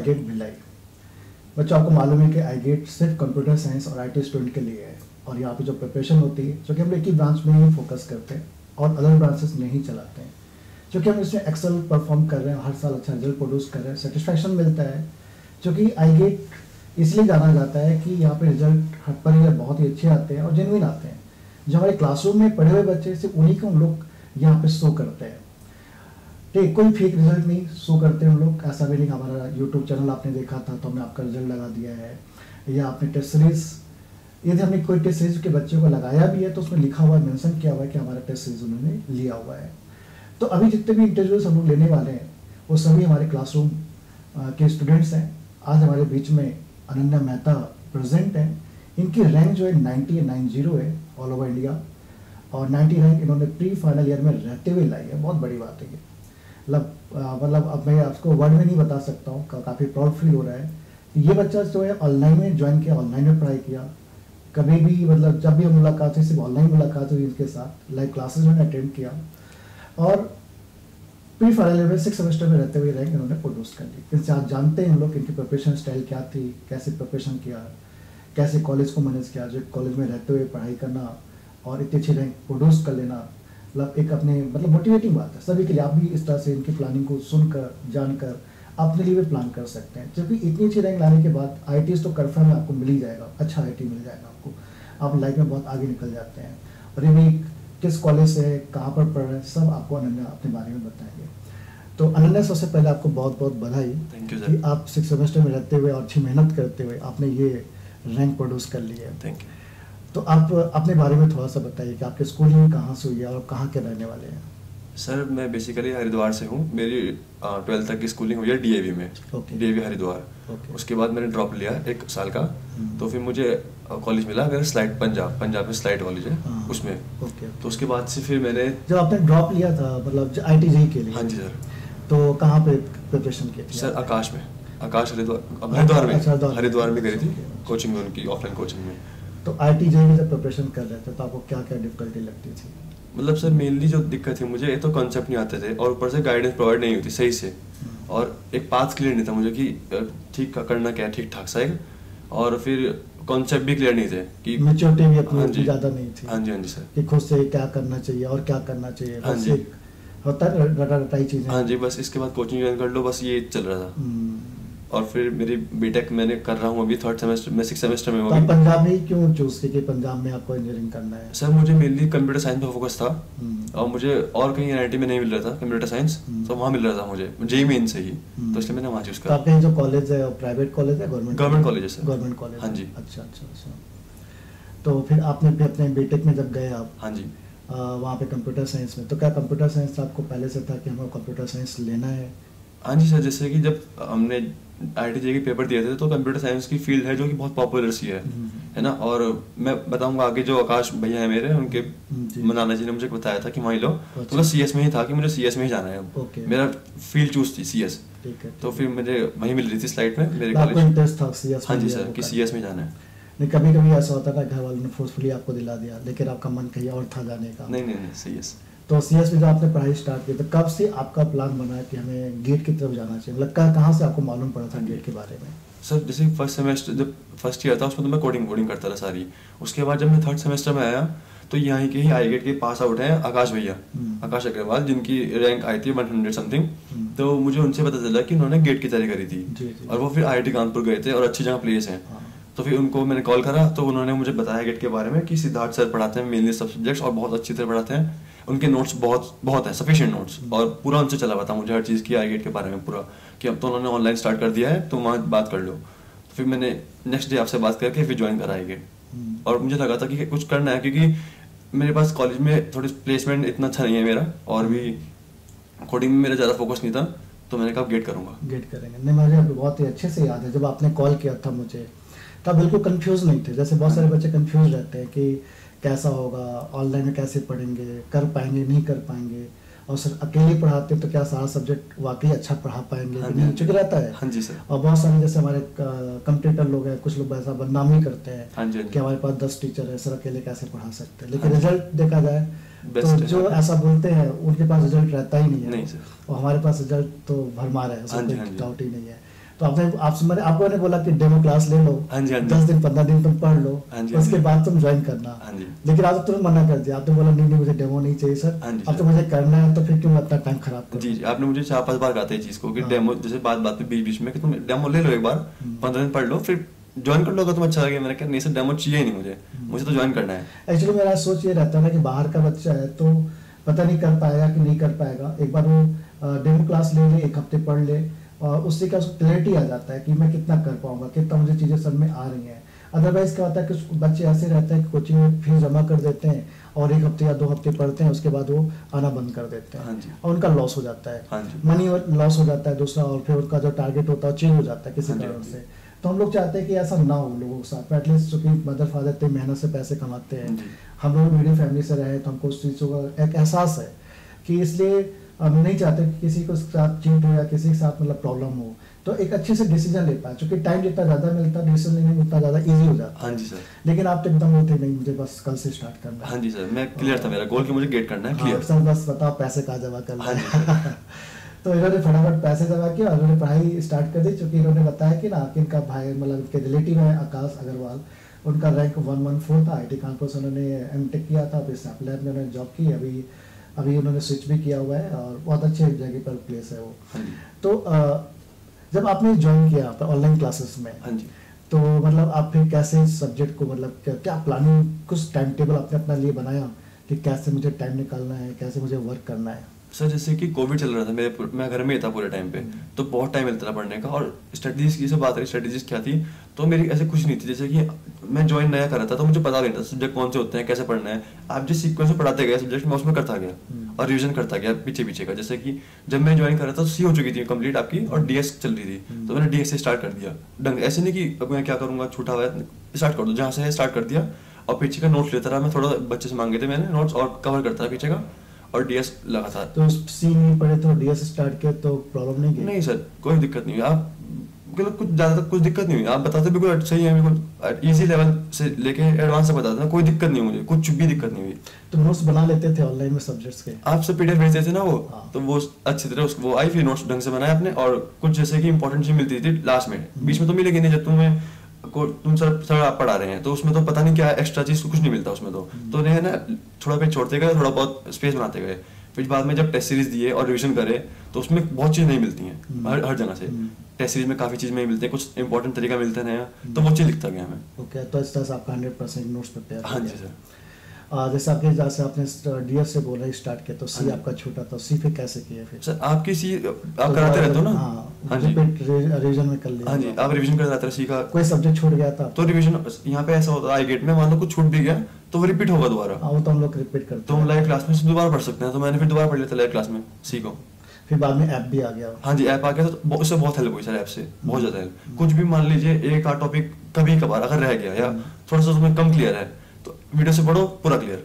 iGate Bhilai. बच्चों आपको मालूम है कि iGate सिर्फ कंप्यूटर साइंस और IT स्टूडेंट के लिए है, और यहाँ पे जो प्रिपरेशन होती है, जो कि हम एक ही ब्रांच में ही फोकस करते हैं और अदर ब्रांचेस नहीं चलाते हैं, क्योंकि हम इसमें एक्सेल परफॉर्म कर रहे हैं, हर साल अच्छा रिजल्ट प्रोड्यूस कर रहे हैं, सेटिस्फैक्शन मिलता है। क्योंकि iGate इसलिए जाना जाता है कि यहाँ पे रिजल्ट हर पर रिजल्ट बहुत ही अच्छे आते हैं और जेन्युइन आते हैं। जो हमारे क्लासरूम में पढ़े हुए बच्चे सिर्फ उन्हीं को हम लोग यहाँ पे शो करते हैं, ठीक, कोई फेक रिजल्ट नहीं शो करते हम लोग। ऐसा भी नहीं, हमारा यूट्यूब चैनल आपने देखा था तो हमने आपका रिजल्ट लगा दिया है, या आपने टेस्ट सीरीज, यदि हमने कोई टेस्ट सीरीज के बच्चे को लगाया भी है तो उसमें लिखा हुआ है, मेंशन किया हुआ है कि हमारा टेस्ट सीरीज उन्होंने लिया हुआ है। तो अभी जितने भी इंटरव्यूज हम लोग लेने वाले हैं वो सभी हमारे क्लासरूम के स्टूडेंट्स हैं। आज हमारे बीच में अनन्या मेहता प्रेजेंट हैं। इनकी रैंक जो है 90 है ऑल ओवर इंडिया, और 90 रैंक इन्होंने प्री फाइनल ईयर में रहते हुए लाई है। बहुत बड़ी बात है ये, मतलब अब मैं आपको वर्ड में नहीं बता सकता हूँ, काफ़ी प्राउड फील हो रहा है कि ये बच्चा जो है ऑनलाइन में ज्वाइन किया, ऑनलाइन में पढ़ाई किया। कभी भी मतलब जब भी हम मुलाकात हुई सिर्फ ऑनलाइन मुलाकात हुई इनके साथ, लाइव क्लासेस में अटेंड किया, और प्री फाइनल ईयर में 6 सेमेस्टर में रहते हुए रैंक इन्होंने प्रोड्यूस कर ली। इनसे आज जानते हैं हम लोग इनकी प्रिपरेशन स्टाइल क्या थी, कैसे प्रिपरेशन किया, कैसे कॉलेज को मैनेज किया, जो कॉलेज में रहते हुए पढ़ाई करना और इतनी अच्छी रैंक प्रोड्यूस कर लेना, मतलब एक अपने मतलब मोटिवेटिंग बात है सभी के लिए। आप भी इस तरह से इनकी प्लानिंग को सुनकर जानकर अपने लिए भी प्लान कर सकते हैं। जबकि इतनी अच्छी रैंक लाने के बाद IITs तो कंफर्म आपको मिल ही जाएगा, अच्छा IIT मिल जाएगा आपको, आप लाइफ में बहुत आगे निकल जाते हैं। और ये भी किस कॉलेज से है, कहाँ पर पढ़ रहे हैं, सब आपको अनन्या अपने बारे में बताएंगे। तो अनन्या, सबसे पहले आपको बहुत बहुत बधाई कि आप 6 सेमेस्टर में रहते हुए और अच्छी मेहनत करते हुए आपने ये रैंक प्रोड्यूस कर ली है। Thank you. तो आप अपने बारे में थोड़ा सा बताइए कि आपकी स्कूलिंग कहाँ से हुई है और कहाँ के रहने वाले हैं। सर मैं बेसिकली हरिद्वार से हूँ। मेरी 12th तक की स्कूलिंग हुई है DAV में, DAV हरिद्वार। उसके बाद मैंने ड्रॉप लिया 1 साल का, तो फिर मुझे कॉलेज मिला मेरा स्लाइड, पंजाब में स्लाइड कॉलेज है उसमें। तो उसके बाद से फिर मैंने, जब आपने ड्रॉप लिया था मतलब IIT के लिए, हाँ जी सर, तो कहाँ पे प्रिपरेशन की थी? सर आकाश में, आकाश हरिद्वार में करी थी कोचिंग में, उनकी ऑफलाइन कोचिंग में। तो IIT में जब प्रिपरेशन कर रहे थे तो आपको क्या क्या डिफिकल्टी लगती थी? मतलब सर मेनली जो दिक्कत थी मुझे, एक तो कॉन्सेप्ट नहीं आते थे और ऊपर से गाइडेंस प्रोवाइड नहीं होती सही से, और एक पाथ क्लियर नहीं था मुझे कि ठीक करना क्या है, ठीक ठाक सा है, और फिर कॉन्सेप्ट भी क्लियर नहीं थे कि मैच्योरिटी भी अपनी ज़्यादा नहीं थी। हाँ जी सर, कि खुद से क्या करना चाहिए और क्या करना चाहिए, हाँ जी, होता है रटाई चीज़ें। हाँ जी, बस इसके बाद कोचिंग ज्वाइन कर लो, बस ये चल रहा था। और फिर मेरी बीटेक मैंने कर रहा हूँ अभी 3rd सेमेस्टर में, 6 सेमेस्टर में। तो पंजाब में ही क्यों चूज किया कि पंजाब में आपको इंजीनियरिंग करना है? सर मुझे मेनली कंप्यूटर साइंस पे फोकस था, और मुझे और कहीं NIT में नहीं मिल रहा था कंप्यूटर साइंस, तो वहाँ मिल रहा था मुझे JEE मेन से ही, तो इसलिए मैंने वहाँ चूज करा। तो आपके जो कॉलेज है प्राइवेट कॉलेज है, गवर्नमेंट कॉलेज है सर? Government college. हाँ जी। अच्छा। तो फिर आपने भी अपने बीटेक में जब गए आप, हाँ जी, वहाँ पे कंप्यूटर साइंस में, तो क्या कंप्यूटर साइंस आपको पहले से था कि हमें कंप्यूटर साइंस लेना है? हाँ जी सर, जैसे कि जब हमने IIT JEE के पेपर दिए थे तो कंप्यूटर साइंस की फील्ड है जो कि बहुत पॉपुलर सी है ना। और मैं बताऊंगा आगे, जो आकाश भैया है मेरे, उनके नाना जी ने मुझे बताया था कि वहीं लो, तो मैं CS में ही था कि मुझे CS में ही जाना है। अब मेरा फील्ड चूज थी CS, तो फिर मुझे वहीं मिल रही थी स्लाइड में मेरे कॉलेज। इंटरेस्ट था CS? हाँ जी सर, कि CS में जाना है। नहीं, कभी कभी ऐसा होता था घर वालों ने फोर्सफुली आपको दिला दिया, लेकिन आपका मन कहीं और था जाने का? नहीं, CS। तो CS में जब आपने पढ़ाई स्टार्ट की तो कब से आपका प्लान बना कि हमें गेट की तरफ जाना चाहिए? मतलब कहाँ से आपको मालूम पड़ा था गेट के बारे में? सर जैसे फर्स्ट सेमेस्टर, जब फर्स्ट ईयर था उसमें तो मैं कोडिंग करता था सारी। उसके बाद जब मैं 3rd सेमेस्टर में आया तो यहाँ के ही iGate के पास आउट हैं आकाश भैया, आकाश अग्रवाल, जिनकी रैंक आई थी 100 समथिंग। तो मुझे उनसे पता चला कि उन्होंने गेट की तैयारी करी थी, और वो फिर IIT कानपुर गए थे, और अच्छी जगह प्लेस हैं। तो फिर उनको मैंने कॉल करा, तो उन्होंने मुझे बताया गेट के बारे में कि सिद्धार्थ सर पढ़ाते हैं मेनली सब सब्जेक्ट्स, और बहुत अच्छी तरह पढ़ाते हैं। उनके नोट्स बहुत हैं, सफिशिएंट नोट्स, और पूरा उनसे चला हुआ था मुझे हर चीज़ की iGate के बारे में पूरा, कि अब तो उन्होंने ऑनलाइन स्टार्ट कर दिया है तो वहाँ बात कर लो। तो फिर मैंने नेक्स्ट डे आपसे बात करके फिर ज्वाइन करा iGate, और मुझे लगा था कि कुछ करना है, क्योंकि मेरे पास कॉलेज में थोड़ी प्लेसमेंट इतना अच्छा नहीं है मेरा, और भी कोडिंग में मेरा ज़्यादा फोकस नहीं था, तो मैंने कहा गेट करूँगा। गेट करेंगे। नहीं, मुझे बहुत ही अच्छे से याद है जब आपने कॉल किया था मुझे, तब बिल्कुल कंफ्यूज नहीं थे। जैसे बहुत सारे बच्चे कंफ्यूज रहते हैं कि कैसा होगा, ऑनलाइन में कैसे पढ़ेंगे, कर पाएंगे नहीं कर पाएंगे, और सर अकेले पढ़ाते तो क्या सारा सब्जेक्ट वाकई अच्छा पढ़ा पाएंगे, नहीं चुक रहता है। हाँ जी सर। और बहुत सारे जैसे हमारे कंप्यूटर लोग हैं, कुछ लोग ऐसा बदनामी करते हैं कि हमारे पास 10 टीचर है, सर अकेले कैसे पढ़ा सकते हैं। लेकिन रिजल्ट देखा जाए तो जो ऐसा बोलते हैं उनके पास रिजल्ट रहता ही नहीं है, और हमारे पास रिजल्ट तो भरमार है, उसमें कोई डाउट ही नहीं है। तो आपको ने बोला कि डेमो क्लास ले लो, हाँ जी, हाँ जी। 10 दिन 15 दिन तुम पढ़ लो, हाँ जी, उसके हाँ जी। बाद तुम ज्वाइन करना। हाँ जी। लेकिन आप तुरंत मना कर दिया, आपने बोला नहीं नहीं मुझे डेमो नहीं चाहिए सर, हाँ जी, अब तो सर। मुझे करना है, तो फिर क्यों अपना टाइम खराब करो। जी, आपने मुझे 4-5 बार कहा था ये चीज़ को कि हाँ। डेमो, जैसे बात में बीच में कि तुम डेमो ले लो एक बार, 15 दिन पढ़ लो, फिर ज्वाइन कर लो अगर तुम अच्छा लगे। मैंने कहा नहीं सर, डेमो चाहिए ही नहीं मुझे तो ज्वाइन करना है। एक्चुअली मेरा सोच ये रहता है ना कि बाहर का बच्चा है तो पता नहीं कर पाएगा कि नहीं कर पाएगा, एक बार वो डेमो क्लास ले ले, 1 हफ्ते पढ़ ले, और उससे क्या उसको क्लैरिटी आ जाता है कि मैं कितना कर पाऊंगा, कितना मुझे चीज़ें समझ में आ रही हैं। अदरवाइज क्या होता है कि बच्चे ऐसे रहते हैं कि कोचिंग में फीस जमा कर देते हैं और 1 हफ्ते या 2 हफ्ते पढ़ते हैं, उसके बाद वो आना बंद कर देते हाँ हैं जी। और उनका लॉस हो जाता है, हाँ जी। मनी लॉस हो जाता है दूसरा, और फिर उनका जो टारगेट होता है चेंज हो जाता है किसी हाँ जी, कारण हाँ जी। से। तो हम लोग चाहते हैं कि ऐसा ना हो लोगों के साथ, एटलीस्ट चूंकि मदर फादर इतनी मेहनत से पैसे कमाते हैं, जी। हम लोग मिडिल फैमिली से रहे, तो हमको उस चीज़ों का एक एहसास है कि इसलिए हम नहीं चाहते कि किसी को साथ चीट हो या किसी के साथ मतलब प्रॉब्लम हो, तो एक अच्छे से डिसीजन ले पाए, क्योंकि टाइम जितना ज़्यादा मिलता है डिसीजन लेने में उतना ज़्यादा ईजी हो जाता है। हाँ जी सर। लेकिन आप तो एकदम वो थे, नहीं मुझे बस कल से स्टार्ट करना है। हाँ जी सर, मैं क्लियर था, मेरा गोल कि मुझे गेट करना है, हाँ, क्लियर। सर बस बताओ पैसे कहाँ जमा करना हाँ जी है। सर। तो इन्होंने फटाफट पैसे जमा किया और इन्होंने पढ़ाई स्टार्ट कर दी, क्योंकि इन्होंने बताया कि ना कि इनका भाई मतलब इनके रिलेटिव है आकाश अग्रवाल, उनका रैंक 114 था, IIT कानपुर से उन्होंने एमटेक किया था, फिर सैपलैब में उन्होंने जॉब की, अभी उन्होंने स्विच भी किया हुआ है और बहुत अच्छे जगह पर प्लेस है वो। हाँ जी। तो जब आपने ज्वाइन किया ऑनलाइन क्लासेस में, हाँ जी। तो मतलब आप फिर कैसे सब्जेक्ट को मतलब क्या प्लानिंग, कुछ टाइम टेबल आपने अपना लिए बनाया कि कैसे मुझे टाइम निकालना है, कैसे मुझे वर्क करना है? सर जैसे कि कोविड चल रहा था, मैं घर में ही था पूरे टाइम पे, तो बहुत टाइम मिलता था पढ़ने का। और स्ट्रेटजीज की से बात रही, स्ट्रेटजीज क्या थी, तो मेरी ऐसे कुछ नहीं थी। जैसे कि मैं ज्वाइन नया कर रहा था तो मुझे पता नहीं था सब्जेक्ट कौन से होते हैं, कैसे पढ़ना है। आप जिस सीक्वेंस में पढ़ाते गए सब्जेक्ट, मैं उसमें करता गया और रिविजन करता गया पीछे का। जैसे कि जब मैं ज्वाइन कर रहा था तो सी हो चुकी थी कंप्लीट आपकी, और डीएस चल रही थी, तो मैंने डीएस से स्टार्ट कर दिया। ऐसे नहीं कि अब मैं क्या करूँगा, छूटा हुआ है, स्टार्ट कर दो, जहाँ से है स्टार्ट कर दिया। और पीछे का नोट्स लेता रहा मैं, थोड़ा बच्चे से मांगे थे मैंने नोट्स, और कवर करता रहा पीछे का, और डीएस लगा था। तो सी नहीं पढ़े तो डीएस स्टार्ट किया तो प्रॉब्लम नहीं गई? नहीं सर, कोई दिक्कत नहीं हुई। आप मतलब कुछ ज़्यादा कुछ दिक्कत नहीं हुई, आप बताते बिल्कुल सही है, बिल्कुल इजी लेवल से लेके एडवांस तक बताते ना, कोई दिक्कत नहीं हुई मुझे, कुछ भी दिक्कत नहीं हुई। तो नोट्स बना लेते थे ऑनलाइन में सब्जेक्ट्स के? आपसे पीडीएफ भेजते थे ना वो, हाँ। तो वो अच्छी तरह वो आई, फिर नोट्स ढंग से बनाए अपने। और कुछ जैसे कि इंपॉर्टेंट चीज मिलती थी लास्ट में, बीच में तो मिलेगी नहीं, जब तुम सर आप पढ़ा रहे हैं तो उसमें तो पता नहीं क्या एक्स्ट्रा चीज कुछ नहीं मिलता उसमें। तो नहीं है ना, थोड़ा पे छोड़ते गए, थोड़ा बहुत स्पेस बनाते गए। फिर बाद में जब टेस्ट सीरीज दिए और रिवीजन करे तो उसमें बहुत चीज़ नहीं मिलती हैं हर जगह से। टेस्ट सीरीज में काफ़ी चीज़ नहीं मिलती है, कुछ इंपॉर्टेंट तरीका मिलता है नया, तो वो चीज़ लिखता गया मैं। ओके, तो इस तरह से आपका 100% नोट्स प्रिपेयर? हाँ जी सर। जैसे आपने डीएस से बोला स्टार्ट किया, तो सी आपका छोटा था, सी फिर कैसे किया फिर? सर आपकी सी आप कराते रहते हो ना? हाँ जी, रिवीजन में कर लिया। हाँ जी, आप रिवीजन करते रहते हो, सी का कोई सब्जेक्ट छूट गया था तो रिवीजन यहाँ पे ऐसा होता है, आई गेट में मान लो कुछ छूट भी गया तो वो रिपीट होगा दोबारा। हाँ, वो तो हम लोग रिपीट करते तो हम लाइव क्लास में दोबारा पढ़ सकते हैं, तो मैंने फिर दोबारा पढ़ लिया था लाइव क्लास में सी को। फिर बाद में ऐप भी आ गया। हाँ जी, ऐप आ गया तो उससे बहुत हेल्प हुई सर, ऐप से बहुत ज़्यादा हेल्प। कुछ भी मान लीजिए एक आध टॉपिक कभी कभार अगर रह गया या थोड़ा सा तुम्हें कम क्लियर है तो वीडियो से पढ़ो पूरा क्लियर,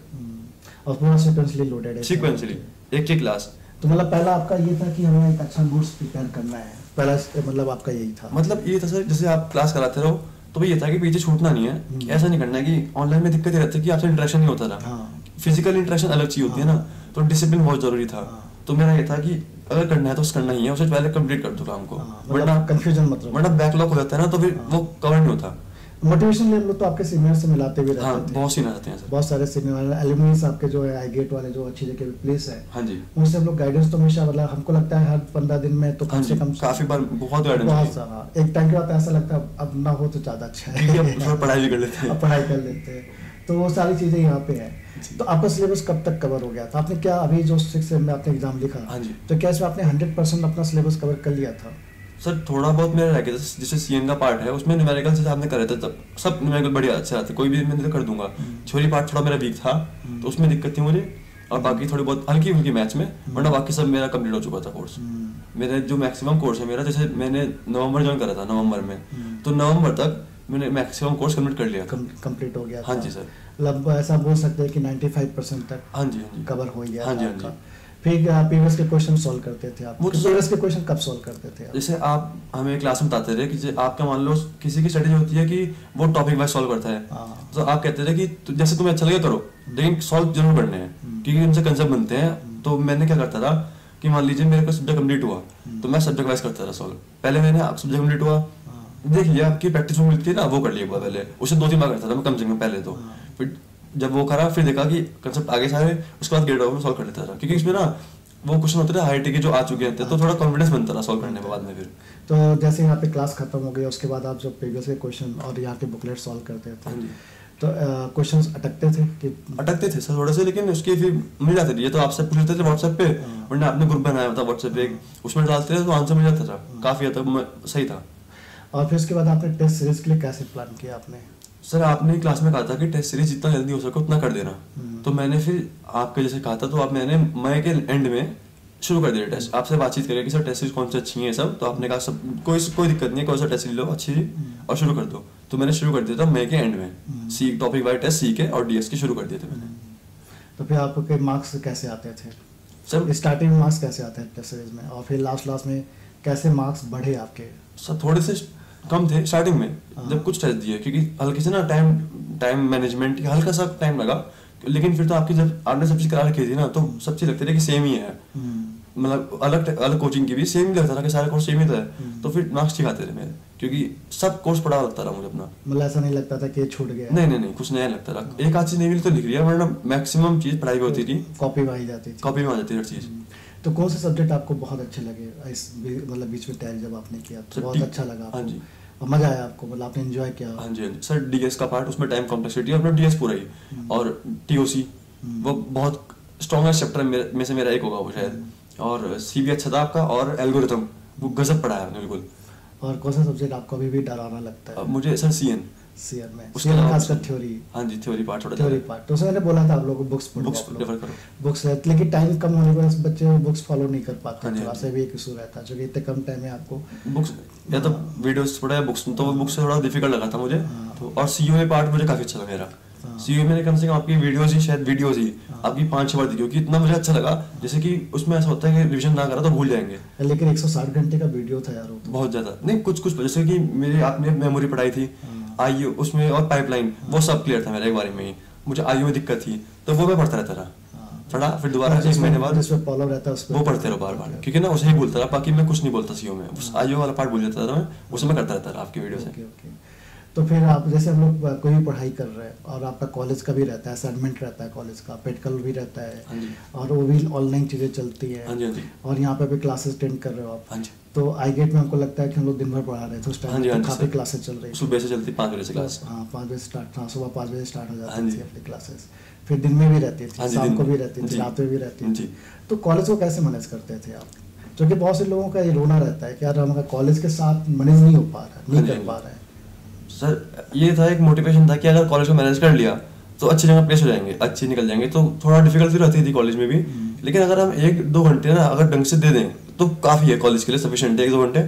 और पूरा सीक्वेंसली लोडेड है, सीक्वेंसली एक क्लास। तो मतलब पहला आपका ये था कि हमें एक अच्छा नोट्स प्रिपेयर करना है, पहला मतलब आपका यही था? मतलब ये था सर, जैसे आप क्लास कराते रहो तो ये था कि पीछे छूटना नहीं है। ऐसा नहीं करना है कि ऑनलाइन में दिक्कत ये रहती है कि आपसे इंटरेक्शन नहीं होता था। फिजिकल इंटरेक्शन अलग चीज होती है ना, तो डिसिप्लिन बहुत जरूरी था। तो मेरा ये था कि अगर करना है तो करना ही है, उससे पहले कंप्लीट कर दो काम को, वरना कंफ्यूजन मतलब वरना बैकलॉग हो जाता है ना, तो फिर वो कवर नहीं होता। मोटिवेशन लेवल तो आपके सीनियर से मिलाते हुए रहते हाँ, थे? बहुत सीनियर रहते हैं सर, बहुत सारे सीनियर एलुमनीस आपके जो है आईगेट वाले जो अच्छी जगह प्लेस है, हाँ जी, उनसे हम लोग गाइडेंस तो हमेशा मतलब हमको लगता है हर 15 दिन में तो कम से कम काफी बार बहुत बहुत सारा, एक टाइम के बाद ऐसा लगता है अब ना हो तो ज्यादा अच्छा है, पढ़ाई भी कर लेते हैं, पढ़ाई कर लेते हैं। तो वो सारी चीजें यहाँ पे है। तो आपका सिलेबस कब तक कवर हो गया था? आपने क्या अभी जो 6 में आपने एग्जाम लिखा, हाँ जी, तो क्या इसमें आपने 100% अपना सिलेबस कवर कर लिया था? सर थोड़ा बहुत मेरा रह गया, जैसे सीएन का पार्ट है उसमें न्यूमेरिकल से आपने करे थे, तब सब न्यूमेरिकल बढ़िया अच्छे आते, कोई भी मैं कर दूंगा। थ्योरी पार्ट थोड़ा मेरा वीक था तो उसमें दिक्कत थी मुझे, और बाकी थोड़ी बहुत हल्की फुल्की मैथ्स में, वरना बाकी सब मेरा कंप्लीट हो चुका था कोर्स। मेरा जो मैक्सिमम कोर्स है मेरा, जैसे मैंने नवंबर ज्वाइन करा था, नवंबर में, तो नवंबर तक मैंने मैक्सिमम कोर्स कंप्लीट कर लिया, कंप्लीट हो गया। हाँ जी सर, मतलब ऐसा बोल सकते हैं कि 95% तक हाँ जी कवर हो गया। हाँ जी, हाँ जी। फिर प्रीवियस के क्वेश्चन सॉल्व करते थे आप? वो तो प्रीवियस के क्वेश्चन कब सॉल्व करते थे आप? जैसे आप हमें क्लास में बताते थे कि आपका मान लो किसी की स्ट्रेटेजी होती है कि वो टॉपिक वाइज सॉल्व करता है, तो आप कहते थे कि जैसे तुम्हें अच्छा लगे करो, लेकिन सॉल्व जरूर करने हैं क्योंकि उनसे कंसेप्ट बनते हैं। तो मैंने क्या करता था, कि मान लीजिए मेरे को सब्जेक्ट कंप्लीट हुआ तो मैं सब्जेक्ट वाइज करता रहा सॉल्व। पहले मैंने सब्जेक्ट कंप्लीट हुआ, देख लिया आपकी प्रैक्टिस में मिलती है ना, वो कर लिया पहले, उसे 2-3 बार करता था मैं कम से कम पहले तो। फिर जब वो करा फिर देखा कि कंसेप्ट आगे सारे, उसके बाद ग्रेड में सॉल्व कर लेता था, क्योंकि इसमें ना वो क्वेश्चन होते थे IIT के जो आ चुके थे, तो थोड़ा कॉन्फिडेंस बनता था सॉल्व करने के बाद में। फिर तो जैसे यहाँ पे क्लास खत्म हो गई, उसके बाद आप जब प्रीवियस के क्वेश्चन और यहाँ के बुकलेट सॉल्व करते थे, तो क्वेश्चंस अटकते थे कि अटकते थे सर थोड़े से, लेकिन उसके फिर मिल जाते थे। ये तो आपसे पूछ लेते थे व्हाट्सएप पे, वरना आपने ग्रुप बनाया था व्हाट्सएप पे, उसमें डालते थे तो आंसर मिल जाता था, काफी हद तक सही था। और फिर उसके बाद आपने टेस्ट सीरीज के लिए कैसे प्लान किया आपने? सर आपने क्लास में कहा था कि टेस्ट सीरीज जितना जल्दी हो सके उतना कर देना, तो मैंने फिर आपके जैसे कहा था, तो आप मैंने मई के एंड में शुरू कर दिया टेस्ट। आपसे बातचीट करें कि सर टेस्ट सीरीज कौन सी अच्छी है सब, तो आपने कहा सब कोई दिक्कत नहीं है, कौन सा टेस्ट सीरीज लो अच्छी और शुरू कर दो। तो मैंने शुरू कर दिया था मई के एंड में, सी टॉपिक वाइज टेस्ट सी के और DS के शुरू कर दिए थे मैंने। तो फिर आपके मार्क्स कैसे आते थे सर? स्टार्टिंग में मार्क्स कैसे आते हैं टेस्ट सीरीज में, और फिर लास्ट में कैसे मार्क्स बढ़े आपके? सर थोड़े से कम थे स्टार्टिंग में जब कुछ टेस्ट दिए, क्योंकि हल्के से ना टाइम मैनेजमेंट हल्का सा टाइम लगा, लेकिन फिर तो आपकी जब आपने सब चीज करा रखी थी ना, तो सब चीज लगती थी कि सेम ही है, मतलब अलग कोचिंग की भी सेम ही लगता था कि सारे कोर्स सेम ही था, तो फिर मार्क्स ठीक आते थे मेरे, क्योंकि सब कोर्स पढ़ा लगता था मुझे अपना। मतलब ऐसा नहीं लगता था कि छूट गया? नहीं कुछ नया लगता था, एक आध चीज नहीं मिली तो लिख लिया, वरना मैक्सिमम चीज पढ़ाई में होती थी, कॉपी में आ जाती थी, कॉपी में आ जाती हर चीज। तो कौन से सब्जेक्ट आपको बहुत अच्छे लगे इस मतलब बीच में तैयारी जब आपने किया तो बहुत अच्छा लगा? हाँ जी। और मजा आया आपको, मतलब आपने एंजॉय किया? हाँ जी सर, DS का पार्ट, उसमें टाइम कॉम्प्लेक्सिटी और DS पूरा ही, और TOC वो बहुत स्ट्रॉन्गेस्ट चैप्टर में से मेरा एक होगा वो शायद, और C भी अच्छा था आपका, और एल्गोरिथम वो गजब पढ़ाया है बिल्कुल। और कौन सा सब्जेक्ट आपको अभी भी डरावना लगता है? मुझे सर CN में खासकर थ्योरी। हाँ जी थ्योरी पार्ट थोड़ा, थ्योरी पार्ट तो मैंने बोला था आप लोगों को बुक्स प्रेफर करो, बुक्स, लेकिन टाइम कम होने पर बच्चे बुक्स फॉलो नहीं कर पाते, थोड़ा सा भी एक इशू रहता है, क्योंकि इतने कम टाइम में आपको बुक्स या तो वीडियोस पढ़ा है बुक्स, तो वो बुक्स से थोड़ा डिफिकल्ट लगा था मुझे। तो और COA पार्ट मुझे काफी अच्छा लगा मेरा। COA मैंने कम से कम आपकी वीडियोस ही आपकी 5-6 बार देखी, क्योंकि इतना मुझे अच्छा लगा, जैसे कि उसमें ऐसा होता है कि रिवीजन ना करा तो भूल जाएंगे, लेकिन 160 घंटे का वीडियो था यार, बहुत ज्यादा नहीं, कुछ जैसे कि मेरे आपने मेमोरी पढ़ाई थी IU उसमें, और पाइपलाइन वो सब क्लियर था मेरा एक बार में ही। मुझे IU में दिक्कत थी तो वो मैं पढ़ता रहता था, पढ़ा फिर दोबारा 1 महीने बाद वो पढ़ते रहो बार, क्योंकि ना उसे ही बोलता रहा, बाकी मैं कुछ नहीं बोलता COA में, उस IU वाला पार्ट भूल जाता था मैं, उसे मैं करता रहता था आपकी वीडियो से। तो फिर आप जैसे हम लोग कोई भी पढ़ाई कर रहे हैं और आपका कॉलेज का भी रहता है, असाइनमेंट रहता है कॉलेज का, प्रैक्टिकल भी रहता है, और वो भी ऑनलाइन चीज़ें चलती है, और यहाँ पे भी क्लासेस अटेंड कर रहे हो आप, तो iGate में हमको लगता है कि हम लोग दिन भर पढ़ा रहे थे उस टाइम में, काफ़ी क्लासेस चल रही थी, सुबह से चलती 5 बजे से क्लास, हाँ 5 बजे स्टार्ट, हाँ सुबह 5 बजे स्टार्ट हो जाती थी अपनी क्लासेस, फिर दिन में भी रहती थी, शाम को भी रहती थी, रात में भी रहती थी। तो कॉलेज को कैसे मैनेज करते थे आप? क्योंकि बहुत से लोगों का ये रोना रहता है कि यार हमारा कॉलेज के साथ मैनेज नहीं हो पा रहा, नहीं कर पा रहे हैं। सर ये था एक मोटिवेशन था कि अगर कॉलेज को मैनेज कर लिया तो अच्छी जगह प्लेस हो जाएंगे, अच्छी निकल जाएंगे, तो थोड़ा डिफिकल्टी रहती थी कॉलेज में भी, लेकिन अगर हम 1-2 घंटे ना अगर ढंग से दे दें तो काफ़ी है कॉलेज के लिए, सफिशिएंट है 1-2 घंटे,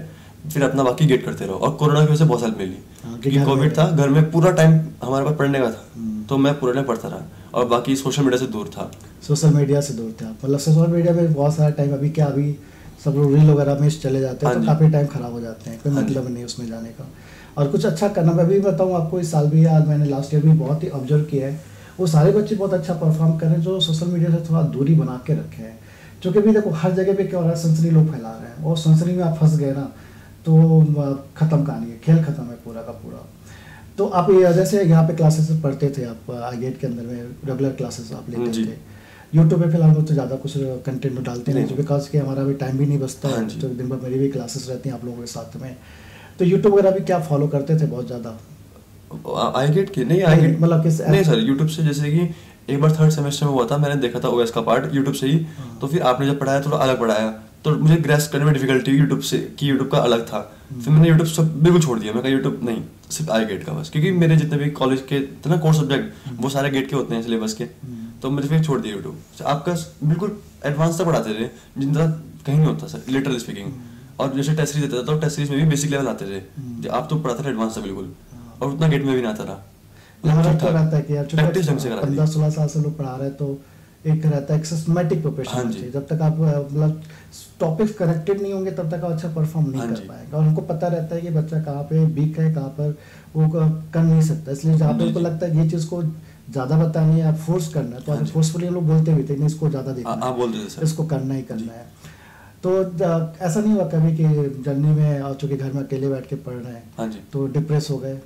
फिर अपना बाकी गेट करते रहो। और कोरोना की वजह से बहुत हेल्प मिली, क्योंकि कोविड था, घर में पूरा टाइम हमारे पास पढ़ने का था, तो मैं पूरा टाइम पढ़ता रहा, और बाकी सोशल मीडिया से दूर था। सोशल मीडिया से दूर था, मतलब सोशल मीडिया में बहुत सारा टाइम, अभी सब लोग रील वगैरह में चले जाते हैं, तो काफ़ी टाइम खराब हो जाते हैं, कोई मतलब नहीं उसमें जाने का। और कुछ अच्छा करना, मैं भी बताऊँ आपको, इस साल भी यार मैंने लास्ट ईयर भी बहुत ही ऑब्जर्व किया है, वो सारे बच्चे बहुत अच्छा परफॉर्म कर रहे हैं जो सोशल मीडिया से थोड़ा दूरी बना के रखे हैं। क्योंकि भी देखो हर जगह पे क्या हो रहा है, सनसनी लोग फैला रहे हैं, और सनसनी में आप फंस गए ना तो खत्म कहानी है, खेल खत्म है पूरा का पूरा। तो आप जैसे यहाँ पे क्लासेस पढ़ते थे आप iGate के अंदर में, रेगुलर क्लासेस आप लेते थे, यूट्यूब पे फिलहाल तो ज़्यादा कुछ कंटेंट डालते नहीं, बिकॉज कि हमारा भी टाइम भी नहीं बचता है, तो दिन भर मेरी भी क्लासेस रहती हैं आप लोगों के साथ में। तो यूट्यूब वगैरह भी क्या फॉलो करते थे बहुत ज़्यादा? iGate के नहीं, iGate मतलब किस नहीं सर, यूट्यूब से, जैसे कि एक बार 3rd सेमेस्टर में हुआ था, मैंने देखा था OS का पार्ट यूट्यूब से ही, तो फिर आपने जब पढ़ाया थोड़ा अलग पढ़ाया, तो मुझे ग्रेस करने में डिफिकल्टी यूट्यूब से कि यूट्यूब का अलग था, फिर मैंने यूट्यूब सब बिल्कुल छोड़ दिया, मैं कहा यूट्यूब नहीं, सिर्फ iGate का बस, क्योंकि मेरे जितने भी कॉलेज के थे ना कोर्स सब्जेक्ट वो सारे गेट के होते हैं सिलेबस के, तो मैंने फिर छोड़ दिया यूट्यूब। आपका बिल्कुल एडवांस तक पढ़ाते थे जिनका कहीं नहीं होता सर, लिटरली स्पीकिंग, और जैसे टेस्ट सीरीज देता था तो टेस्ट सीरीज में भी बेसिक लेवल आते थे, आप तो पढ़ाते थे एडवांस था बिल्कुल, और उतना गेट में भी नहीं आता था। रहता है कि यार 15-16 साल से लोग पढ़ा रहे हैं, तो एक रहता है एक सिस्टमैटिक प्रिपरेशन चाहिए, जब तक आप मतलब टॉपिक्स कनेक्टेड नहीं होंगे तब तक आप अच्छा परफॉर्म नहीं कर पाएंगे, और हमको पता रहता है कि बच्चा कहाँ पे वीक है, कहाँ पर वो कर नहीं सकता, इसलिए जहाँ पे उनको लगता है ये चीज़ को ज़्यादा बतानी है, आप फोर्स करना है, तो आप फोर्सफुली लोग बोलते भी थे नहीं इसको ज़्यादा देखना है, इसको करना ही करना है। तो ऐसा नहीं हुआ कभी कि जर्नी में और चूंकि घर में अकेले बैठ के पढ़ रहे हैं, हाँ जी, तो डिप्रेस हो गए,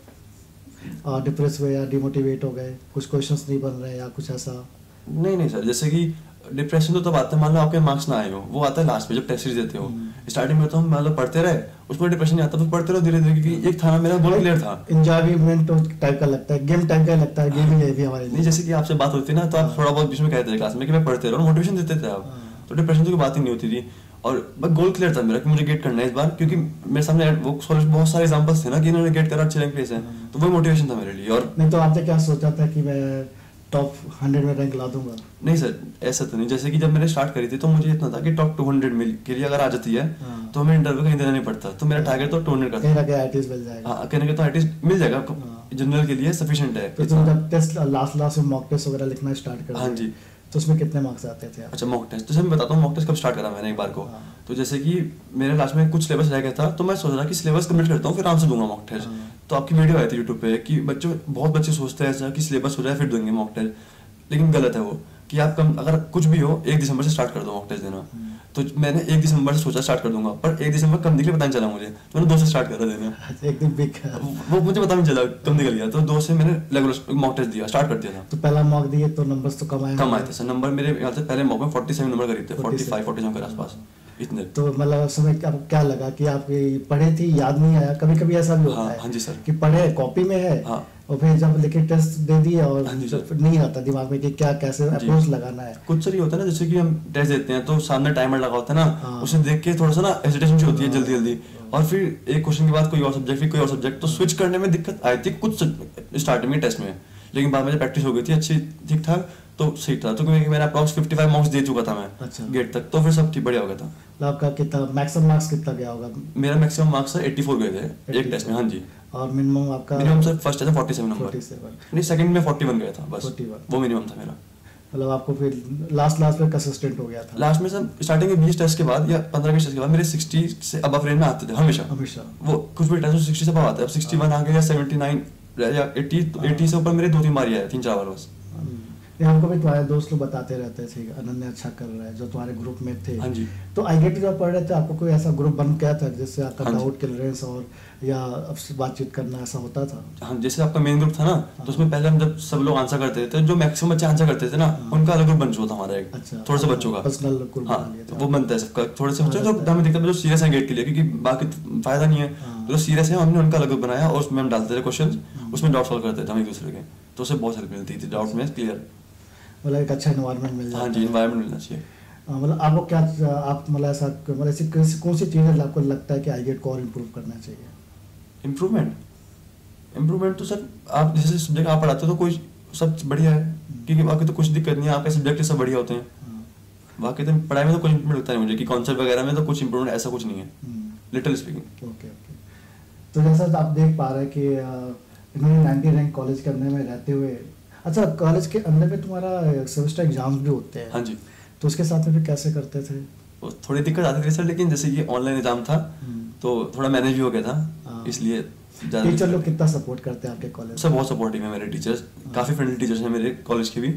और डिप्रेस हुए या डिमोटिवेट हो गए, कुछ क्वेश्चंस नहीं बन रहे या कुछ ऐसा? नहीं सर, जैसे कि डिप्रेशन तो तब आता है मान लो आपके मार्क्स ना आए हो, वो आता है लास्ट में जब टेस्ट सीरीज देते हो। स्टार्टिंग में तो हम मतलब पढ़ते रहे, उसमें डिप्रेशन नहीं आता, फिर पढ़ते रहो धीरे धीरे, क्योंकि एक था ना मेरा गोल क्लियर था। एंजॉयमेंट टाइप का लगता है, गेम टाइप का लगता है, गेम ही हमारे लिए। नहीं, जैसे कि आपसे बात होती है ना, तो आप थोड़ा बहुत बीच में कहते थे क्लास में कि मैं पढ़ते रहो, मोटिवेशन देते थे आप, तो डिप्रेशन की बात ही नहीं होती थी। और बस गोल क्लियर था मेरा कि मुझे गेट करना है इस बार, क्योंकि मेरे सामने वो बहुत सारे एग्जांपल्स थे ना कि इन्होंने गेट करा, अच्छे रैंक प्लेस है, तो वही मोटिवेशन था मेरे लिए। और नहीं तो आपने क्या सोचा था कि मैं टॉप 100 में रैंक ला दूंगा? नहीं सर, ऐसा तो नहीं। जैसे कि जब मैंने स्टार्ट करी थी तो मुझे इतना था कि टॉप 200 के लिए अगर आ जाती है तो हमें इंटरव्यू कहीं देना नहीं पड़ता, तो मेरा टारगेट तो 200 का था। कहीं ना कहीं आईटीज मिल जाएगा। हाँ, कहीं ना कहीं तो आईटीज मिल जाएगा, जनरल के लिए सफिशिएंट है। तो तुम जब टेस्ट लास्ट में मॉक टेस्ट वगैरह लिखना स्टार्ट कर? हाँ जी। तो उसमें कितने मार्क्स आते थे? अच्छा, मॉक टेस्ट, जैसे मैं बताता हूँ मॉक टेस्ट कब स्टार्ट करा मैंने एक बार को। तो जैसे कि मेरे लास्ट में कुछ सिलेबस रह गया था, तो मैं सोच रहा कि सिलेबस कंप्लीट करता हूँ फिर आराम से दूंगा मॉक टेस्ट। तो आपकी वीडियो आई थी यूट्यूब पे कि बहुत बच्चे सोचते हैं ऐसा कि सिलेबस हो जाए फिर देंगे मॉक टेस्ट, लेकिन गलत है वो कि आप अगर कुछ भी हो 1 दिसंबर से स्टार्ट कर दो मॉक टेस्ट देना। तो मैंने 1 दिसंबर से सोचा स्टार्ट कर दूंगा, पर 1 दिसंबर कब निकले पता नहीं चला मुझे, तो मैंने 2 से स्टार्ट करा देना। एक दिन बिक वो मुझे पता नहीं चला कब निकल गया, तो 2 से मैंने रेगुलर मॉक टेस्ट दिया, स्टार्ट कर दिया था। तो पहला मॉक दिए तो नंबर्स तो कम आए थे सर, नंबर मेरे ख्याल से पहले मॉक में 47 नंबर करीब थे, 45-47 के आसपास इतने। तो मतलब उस समय आपको क्या लगा कि आप पढ़े थी याद नहीं आया? कभी कभी ऐसा भी होता है। हाँ जी सर, कि पढ़े कॉपी में है, और फिर जब लिखे टेस्ट दे दिए और नहीं आता दिमाग में कि क्या कैसे अप्रोच लगाना है। कुछ सर ये होता है ना, जैसे कि हम टेस्ट देते हैं तो सामने टाइमर लगा होता है ना, उसे देख के थोड़ा सा ना हेजिटेशन होती है जल्दी, और फिर एक क्वेश्चन के बाद कोई और सब्जेक्ट, तो स्विच करने में दिक्कत आई थी कुछ स्टार्टिंग में टेस्ट में, लेकिन बाद में जब प्रैक्टिस हो गई थी अच्छी ठीक ठाक तो सही था। तो क्योंकि मैंने अप्रॉक्स 55 मार्क्स दे चुका था मैं गेट तक, तो फिर सब ठीक बढ़िया हो गया था। आपका कितना मैक्सिमम मार्क्स कितना गया होगा? मेरा मैक्सिमम मार्क्स सर 84 गए थे एक टेस्ट में। हाँ जी। और मिनिमम आपका? मिनिमम सर फर्स्ट है 47 नंबर, नहीं सेकंड में 41 गया था बस, 41 वो मिनिमम था मेरा। मतलब आपको फिर लास्ट में कंसिस्टेंट हो गया था? लास्ट में सर स्टार्टिंग में 20 टेस्ट के बाद या 15-20 टेस्ट के बाद मेरे 60 से अबव रेंज में आते थे हमेशा। वो कुछ भी टेस्ट 60 से अबव आते हैं, अब 61 आ गए या 79 या 80, तो 80 से ऊपर मेरे 2-3 बार ही आए, 3-4 बार बस। हमको भी तुम्हारे दोस्त लोग बताते रहते थे अनन्य अच्छा कर रहा है, जो तुम्हारे ग्रुप में थे। हाँ जी। तो आईआईटी जब पढ़ रहे थे आपको कोई ऐसा ग्रुप बन गया था जिससे आपका डाउट क्लियरेंस और या बातचीत करना ऐसा होता था? हाँ, जैसे आपका मेन ग्रुप था ना, तो उसमें पहले हम जब सब लोग आंसर करते थे, जो मैक्सिमम बच्चे आंसर करते थे ना, उनका अलग ग्रुप बन चुका था हमारा एक। अच्छा, थोड़े से बच्चों का पर्सनल ग्रुप बना लिया था। वो बनता है सबका, थोड़े से बच्चे जो हमें दिखता है जो सीरियस है गेट के लिए, क्योंकि बाकी फायदा नहीं है, जो सीरियस है हमने उनका अलग ग्रुप बनाया और उसमें हम डालते थे क्वेश्चन, उसमें डाउट सॉल्व करते थे हम एक दूसरे के, तो उससे बहुत हेल्प मिलती थी डाउट में क्लियर। मतलब एक अच्छा एनवायरनमेंट मिल जाता है। हाँ जी, एनवायरनमेंट मिलना चाहिए। मतलब आपको क्या आप मतलब ऐसा मतलब ऐसी कौन सी चीज़ें आपको लगता है कि आईगेट को और इम्प्रूव करना चाहिए? इम्प्रूवमेंट तो सर आप जैसे सब्जेक्ट आप पढ़ाते हो तो कोई सब बढ़िया है, क्योंकि बाकी तो कुछ दिक्कत नहीं है, आपके सब्जेक्ट सब बढ़िया होते हैं। बाकी तो पढ़ाई में तो कुछ इम्प्रूवमेंट लगता है मुझे कि कॉन्सेप्ट वगैरह में तो कुछ इम्प्रूवमेंट ऐसा कुछ नहीं है, लिटिल स्पीकिंग। ओके। तो जैसा आप देख पा रहे हैं कि इन्होंने 90 रैंक कॉलेज के अंदर में रहते हुए, अच्छा कॉलेज के अंदर में तुम्हारा सेमेस्टर एग्जाम्स भी होते हैं? हाँ जी। तो उसके साथ में फिर कैसे करते थे? थोड़ी दिक्कत आती थी सर, लेकिन जैसे कि ऑनलाइन एग्जाम था तो थोड़ा मैनेज भी हो गया था, इसलिए टीचर लोग कितना सपोर्ट करते हैं आपके कॉलेज? सर बहुत सपोर्टिव है मेरे टीचर्स, काफी फ्रेंडली टीचर्स हैं मेरे कॉलेज के भी,